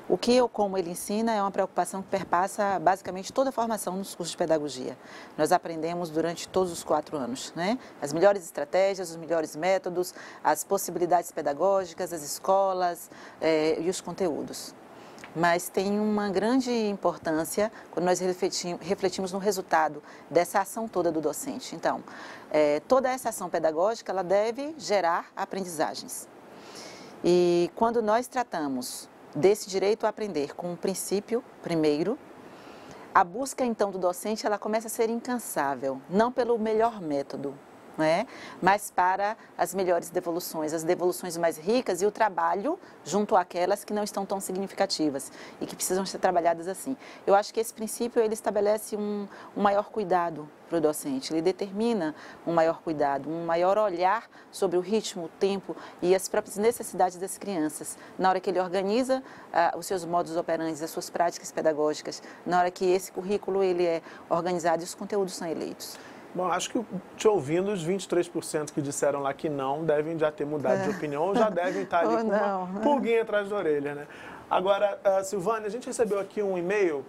O que ou como ele ensina é uma preocupação que perpassa basicamente toda a formação nos cursos de pedagogia. Nós aprendemos durante todos os 4 anos, né? As melhores estratégias, os melhores métodos, as possibilidades pedagógicas, as escolas e os conteúdos. Mas tem uma grande importância quando nós refletimos no resultado dessa ação toda do docente. Então, toda essa ação pedagógica, ela deve gerar aprendizagens. E quando nós tratamos desse direito a aprender com um princípio, primeiro, a busca então do docente, ela começa a ser incansável, não pelo melhor método, né? Mas para as melhores devoluções, as devoluções mais ricas e o trabalho junto àquelas que não estão tão significativas e que precisam ser trabalhadas assim. Eu acho que esse princípio, ele estabelece um maior cuidado para o docente, ele determina um maior cuidado, um maior olhar sobre o ritmo, o tempo e as próprias necessidades das crianças, na hora que ele organiza os seus modos operantes, as suas práticas pedagógicas, na hora que esse currículo ele é organizado e os conteúdos são eleitos. Bom, acho que te ouvindo, os 23% que disseram lá que não devem já ter mudado de opinião ou já devem estar ali com uma pulguinha atrás da orelha, né? Agora, Silvânia, a gente recebeu aqui um e-mail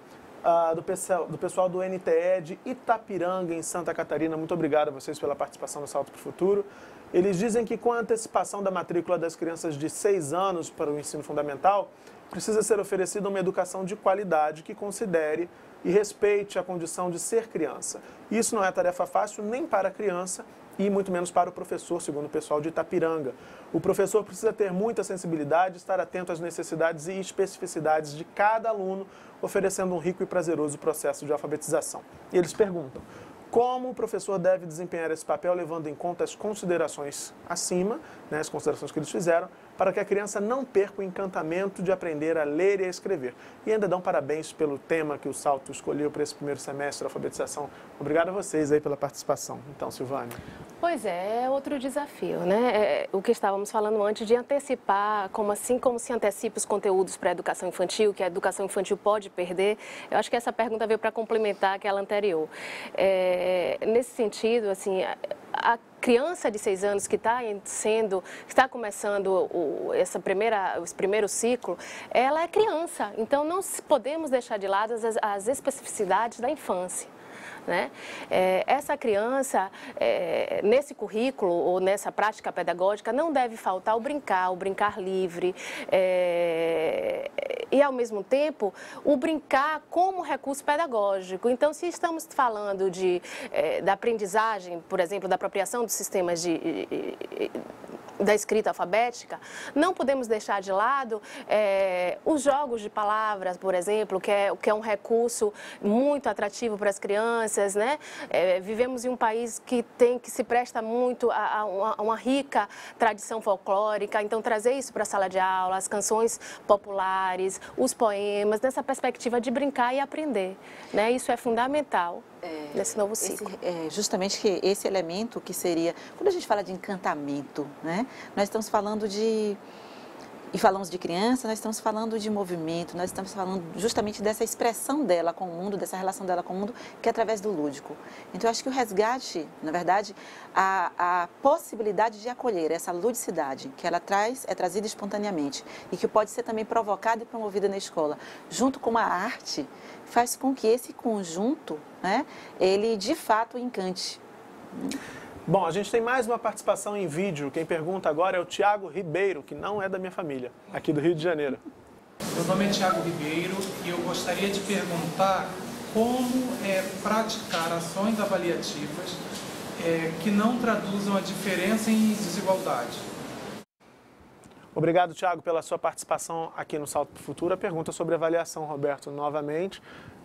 do pessoal do NTE de Itapiranga, em Santa Catarina. Muito obrigado a vocês pela participação no Salto para o Futuro. Eles dizem que com a antecipação da matrícula das crianças de 6 anos para o ensino fundamental, precisa ser oferecida uma educação de qualidade que considere e respeite a condição de ser criança. Isso não é tarefa fácil nem para a criança e muito menos para o professor, segundo o pessoal de Itapiranga. O professor precisa ter muita sensibilidade, estar atento às necessidades e especificidades de cada aluno, oferecendo um rico e prazeroso processo de alfabetização. E eles perguntam: como o professor deve desempenhar esse papel, levando em conta as considerações acima, né, as considerações que eles fizeram, para que a criança não perca o encantamento de aprender a ler e a escrever. E ainda dão parabéns pelo tema que o Salto escolheu para esse primeiro semestre, a alfabetização. Obrigado a vocês aí pela participação. Então, Silvânia. Pois é outro desafio, né? O que estávamos falando antes de antecipar, como se antecipa os conteúdos para a educação infantil, que a educação infantil pode perder. Eu acho que essa pergunta veio para complementar aquela anterior. Nesse sentido, assim, a criança de 6 anos que está começando esse primeiro ciclo, ela é criança. Então, não podemos deixar de lado as especificidades da infância, né? Essa criança, nesse currículo ou nessa prática pedagógica, não deve faltar o brincar livre e, ao mesmo tempo, o brincar como recurso pedagógico. Então, se estamos falando da aprendizagem, por exemplo, da apropriação dos sistemas da escrita alfabética, não podemos deixar de lado os jogos de palavras, por exemplo, que é um recurso muito atrativo para as crianças, né? Vivemos em um país que se presta muito a uma rica tradição folclórica, então trazer isso para a sala de aula, as canções populares, os poemas, nessa perspectiva de brincar e aprender, né? Isso é fundamental nesse novo ciclo. Justamente que esse elemento que seria, quando a gente fala de encantamento, né? Nós estamos falando e falamos de criança, nós estamos falando de movimento, nós estamos falando justamente dessa expressão dela com o mundo, dessa relação dela com o mundo, que é através do lúdico. Então, eu acho que o resgate, na verdade, a possibilidade de acolher essa ludicidade que ela é trazida espontaneamente e que pode ser também provocada e promovida na escola, junto com a arte, faz com que esse conjunto, né, ele de fato encante. Bom, a gente tem mais uma participação em vídeo. Quem pergunta agora é o Tiago Ribeiro, que não é da minha família, aqui do Rio de Janeiro. Meu nome é Tiago Ribeiro e eu gostaria de perguntar como praticar ações avaliativas que não traduzam a diferença em desigualdade. Obrigado, Tiago, pela sua participação aqui no Salto para o Futuro. A pergunta sobre avaliação, Roberto, novamente.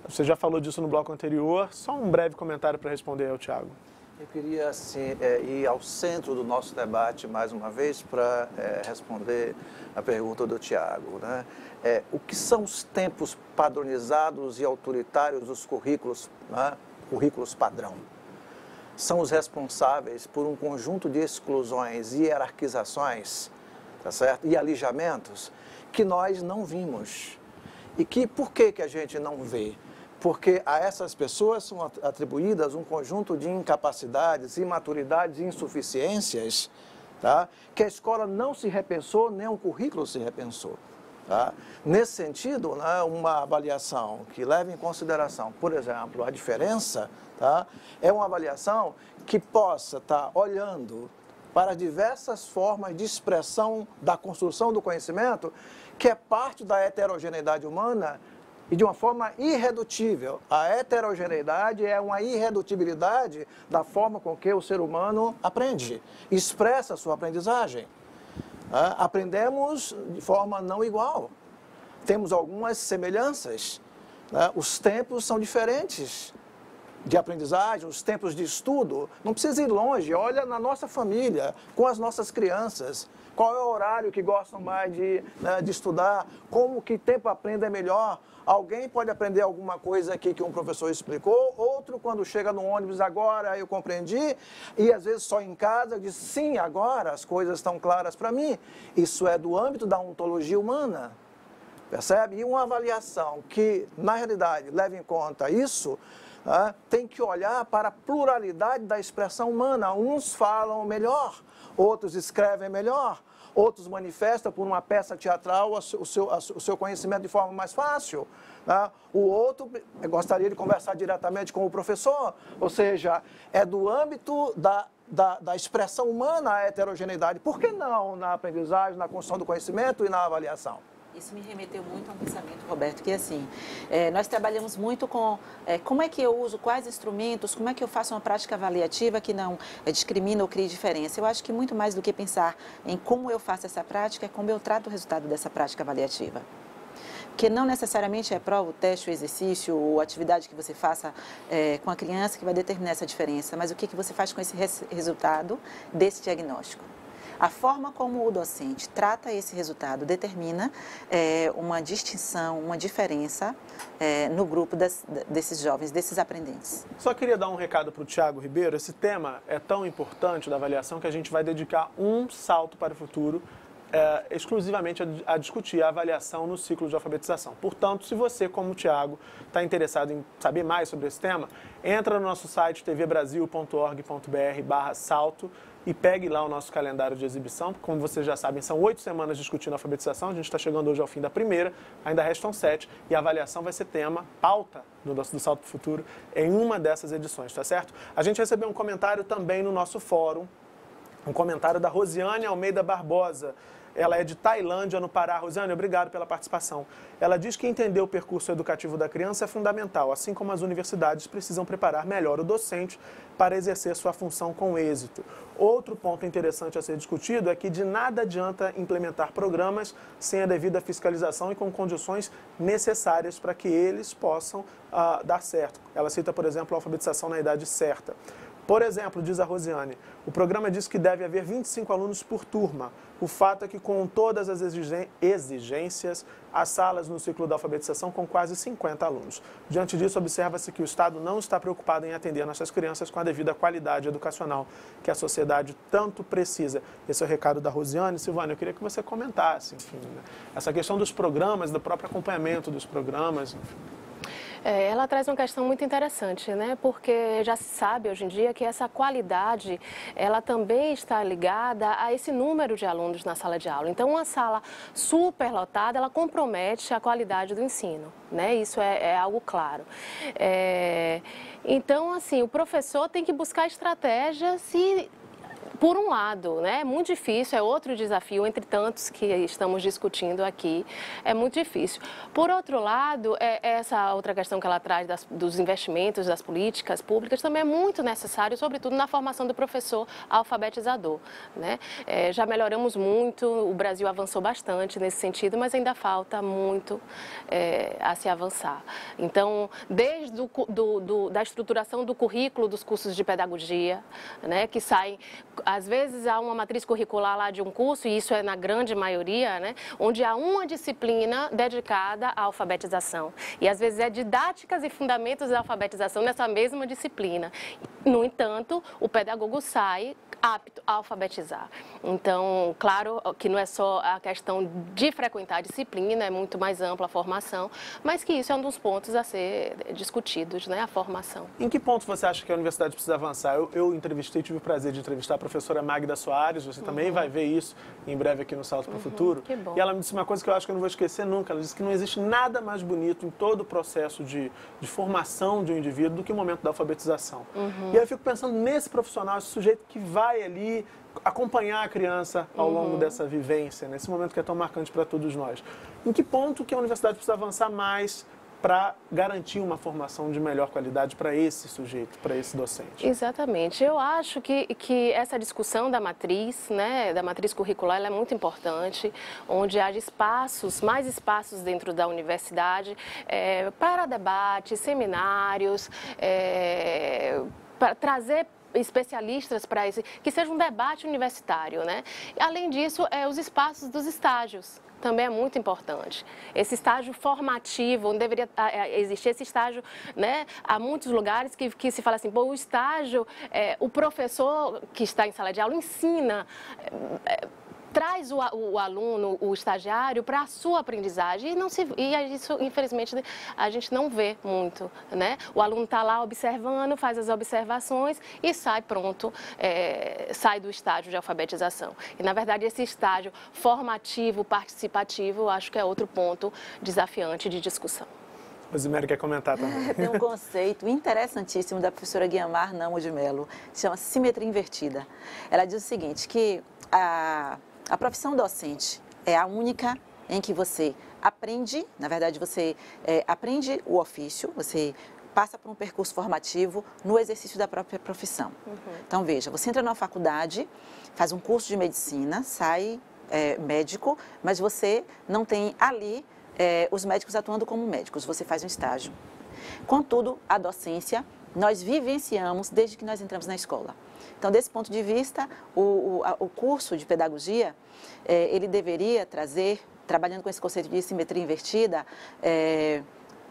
Você já falou disso no bloco anterior. Só um breve comentário para responder ao Tiago. Eu queria assim, ir ao centro do nosso debate mais uma vez para responder a pergunta do Tiago, né? O que são os tempos padronizados e autoritários dos currículos, né? Currículos padrão? são os responsáveis por um conjunto de exclusões e hierarquizações, tá certo? E alijamentos que nós não vimos. E que, por que a gente não vê? Porque a essas pessoas são atribuídas um conjunto de incapacidades, imaturidades e insuficiências, tá? Que a escola não se repensou, nem o currículo se repensou. Tá? Nesse sentido, né, uma avaliação que leva em consideração, por exemplo, a diferença, tá? É uma avaliação que possa estar olhando para diversas formas de expressão da construção do conhecimento, que é parte da heterogeneidade humana e de uma forma irredutível. A heterogeneidade é uma irredutibilidade da forma com que o ser humano aprende, expressa a sua aprendizagem. Aprendemos de forma não igual. Temos algumas semelhanças. Os tempos são diferentes de aprendizagem, os tempos de estudo. Não precisa ir longe, olha na nossa família, com as nossas crianças. Qual é o horário que gostam mais de estudar? Como que tempo aprende é melhor? Alguém pode aprender alguma coisa aqui que um professor explicou, outro quando chega no ônibus, agora eu compreendi, e às vezes só em casa diz, sim, agora as coisas estão claras para mim. Isso é do âmbito da ontologia humana, percebe? E uma avaliação que, na realidade, leva em conta isso, tem que olhar para a pluralidade da expressão humana. Uns falam melhor, outros escrevem melhor, outros manifestam por uma peça teatral o seu conhecimento de forma mais fácil. Né? O outro gostaria de conversar diretamente com o professor, ou seja, é do âmbito da expressão humana a heterogeneidade. Por que não na aprendizagem, na construção do conhecimento e na avaliação? Isso me remeteu muito a um pensamento, Roberto, que assim, nós trabalhamos muito com como é que eu uso, quais instrumentos, como é que eu faço uma prática avaliativa que não discrimina ou cria diferença. Eu acho que muito mais do que pensar em como eu faço essa prática, é como eu trato o resultado dessa prática avaliativa. Porque não necessariamente é prova, o teste, o exercício ou a atividade que você faça com a criança que vai determinar essa diferença, mas o que você faz com esse resultado desse diagnóstico. A forma como o docente trata esse resultado determina uma distinção, uma diferença no grupo desses jovens, desses aprendentes. Só queria dar um recado para o Thiago Ribeiro. Esse tema é tão importante da avaliação que a gente vai dedicar um salto para o futuro exclusivamente a discutir a avaliação no ciclo de alfabetização. Portanto, se você, como o Thiago, está interessado em saber mais sobre esse tema, entra no nosso site tvbrasil.org.br/salto e pegue lá o nosso calendário de exibição. Como vocês já sabem, são 8 semanas discutindo alfabetização, a gente está chegando hoje ao fim da primeira, ainda restam 7, e a avaliação vai ser tema, pauta do Salto para o Futuro, em uma dessas edições, tá certo? A gente recebeu um comentário também no nosso fórum, um comentário da Rosiane Almeida Barbosa. Ela é de Tailândia, no Pará. Rosiane, obrigado pela participação. Ela diz que entender o percurso educativo da criança é fundamental, assim como as universidades precisam preparar melhor o docente para exercer sua função com êxito. Outro ponto interessante a ser discutido é que de nada adianta implementar programas sem a devida fiscalização e com condições necessárias para que eles possam dar certo. Ela cita, por exemplo, a alfabetização na idade certa. Por exemplo, diz a Rosiane, o programa diz que deve haver 25 alunos por turma. O fato é que, com todas as exigências, as salas no ciclo da alfabetização com quase 50 alunos. Diante disso, observa-se que o Estado não está preocupado em atender nossas crianças com a devida qualidade educacional que a sociedade tanto precisa. Esse é o recado da Rosiane. Silvana, eu queria que você comentasse, enfim, essa questão dos programas, do próprio acompanhamento dos programas, enfim. Ela traz uma questão muito interessante, né? Porque já se sabe hoje em dia que essa qualidade, ela também está ligada a esse número de alunos na sala de aula. Então, uma sala superlotada, ela compromete a qualidade do ensino, né? Isso é algo claro. Então, assim, o professor tem que buscar estratégias por um lado, né, é muito difícil, é outro desafio, entre tantos que estamos discutindo aqui, é muito difícil. Por outro lado, essa outra questão que ela traz dos investimentos, das políticas públicas, também é muito necessário, sobretudo na formação do professor alfabetizador, né? Já melhoramos muito, o Brasil avançou bastante nesse sentido, mas ainda falta muito a se avançar. Então, desde da estruturação do currículo dos cursos de pedagogia, né, que saem às vezes há uma matriz curricular lá de um curso, e isso é na grande maioria, né, onde há uma disciplina dedicada à alfabetização. E às vezes é didáticas e fundamentos da alfabetização nessa mesma disciplina. No entanto, o pedagogo sai apto a alfabetizar. Então, claro que não é só a questão de frequentar a disciplina, é muito mais ampla a formação, mas que isso é um dos pontos a ser discutidos, né, a formação. Em que ponto você acha que a universidade precisa avançar? Eu entrevistei, tive o prazer de entrevistar a professora Magda Soares, você também vai ver isso em breve aqui no Salto para o Futuro. Que bom. E ela me disse uma coisa que eu acho que eu não vou esquecer nunca, ela disse que não existe nada mais bonito em todo o processo de formação de um indivíduo do que o momento da alfabetização. E aí eu fico pensando nesse profissional, esse sujeito que vai ali acompanhar a criança ao longo dessa vivência, nesse momento que é tão marcante para todos nós. Em que ponto que a universidade precisa avançar mais para garantir uma formação de melhor qualidade para esse sujeito, para esse docente? Exatamente. Eu acho que essa discussão da matriz, né, da matriz curricular, ela é muito importante, onde há mais espaços dentro da universidade para debate, seminários, para trazer especialistas para esse, que seja um debate universitário, né? Além disso, os espaços dos estágios também é muito importante. Esse estágio formativo, onde deveria existir esse estágio, né? Há muitos lugares que se fala assim, o estágio, o professor que está em sala de aula ensina, traz o aluno, o estagiário, para a sua aprendizagem e isso, infelizmente, a gente não vê muito, né? O aluno está lá observando, faz as observações e sai pronto, sai do estágio de alfabetização. E, na verdade, esse estágio formativo, participativo, eu acho que é outro ponto desafiante de discussão. Rosemary quer comentar também. Tem um conceito interessantíssimo da professora Guiamar Namo de Mello, que chama simetria invertida. Ela diz o seguinte, que a profissão docente é a única em que você aprende, na verdade você aprende o ofício, você passa por um percurso formativo no exercício da própria profissão. Então veja, você entra na faculdade, faz um curso de medicina, sai médico, mas você não tem ali os médicos atuando como médicos, você faz um estágio. Contudo, a docência nós vivenciamos desde que nós entramos na escola. Então, desse ponto de vista, o curso de pedagogia, ele deveria trazer, trabalhando com esse conceito de simetria invertida,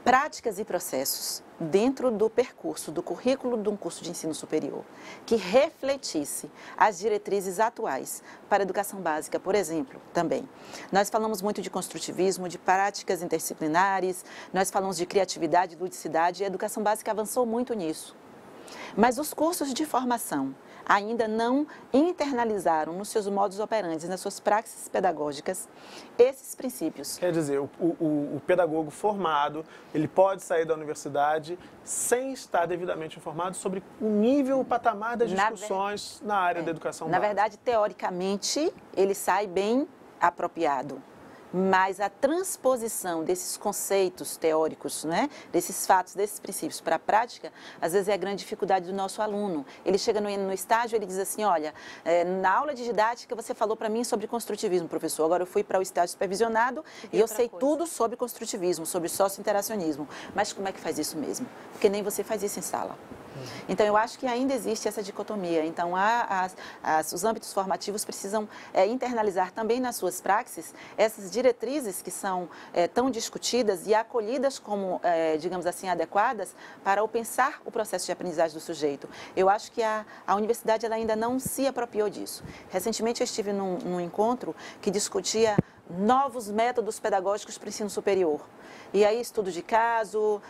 práticas e processos dentro do percurso, do currículo de um curso de ensino superior, que refletisse as diretrizes atuais para a educação básica, por exemplo, também. Nós falamos muito de construtivismo, de práticas interdisciplinares, nós falamos de criatividade, ludicidade, e a educação básica avançou muito nisso. Mas os cursos de formação ainda não internalizaram nos seus modos operantes, nas suas praxis pedagógicas, esses princípios. Quer dizer, o pedagogo formado, ele pode sair da universidade sem estar devidamente informado sobre o nível, o patamar das discussões na área da educação básica. Na verdade, teoricamente, ele sai bem apropriado. Mas a transposição desses conceitos teóricos, né, desses fatos, desses princípios para a prática, às vezes é a grande dificuldade do nosso aluno. Ele chega no estágio, ele diz assim, olha, na aula de didática você falou para mim sobre construtivismo, professor, agora eu fui para o estágio supervisionado e eu sei tudo sobre construtivismo, sobre socio-interacionismo. Mas como é que faz isso mesmo? Porque nem você faz isso em sala. Então, eu acho que ainda existe essa dicotomia. Então, os âmbitos formativos precisam internalizar também nas suas praxis essas diretrizes que são tão discutidas e acolhidas como, digamos assim, adequadas para o pensar o processo de aprendizagem do sujeito. Eu acho que a universidade ela ainda não se apropriou disso. Recentemente, eu estive num encontro que discutia novos métodos pedagógicos para o ensino superior. E aí, estudo de caso,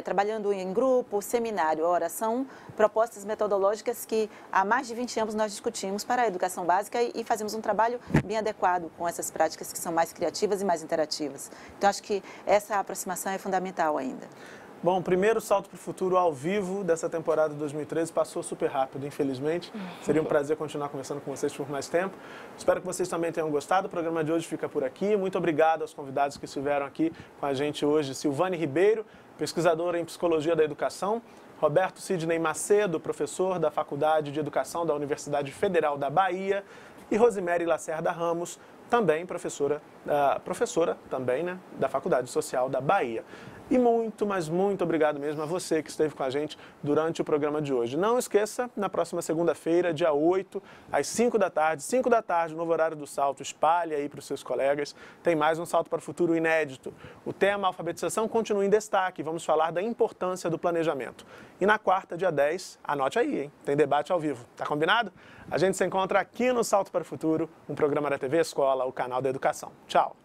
trabalhando em grupo, seminário. Ora, são propostas metodológicas que há mais de 20 anos nós discutimos para a educação básica e fazemos um trabalho bem adequado com essas práticas que são mais criativas e mais interativas. Então, acho que essa aproximação é fundamental ainda. Bom, o primeiro Salto para o Futuro ao vivo dessa temporada de 2013 passou super rápido, infelizmente. Seria um prazer continuar conversando com vocês por mais tempo. Espero que vocês também tenham gostado. O programa de hoje fica por aqui. Muito obrigado aos convidados que estiveram aqui com a gente hoje. Silvane Ribeiro, pesquisadora em Psicologia da Educação. Roberto Sidney Macedo, professor da Faculdade de Educação da Universidade Federal da Bahia. E Rosemary Lacerda Ramos, também professora também, né, da Faculdade Social da Bahia. E muito, mas muito obrigado mesmo a você que esteve com a gente durante o programa de hoje. Não esqueça, na próxima segunda-feira, dia 8, às 5 da tarde, novo horário do Salto, espalhe aí para os seus colegas. Tem mais um Salto para o Futuro inédito. O tema alfabetização continua em destaque. Vamos falar da importância do planejamento. E na quarta, dia 10, anote aí, hein? Tem debate ao vivo. Tá combinado? A gente se encontra aqui no Salto para o Futuro, um programa da TV Escola, o canal da educação. Tchau!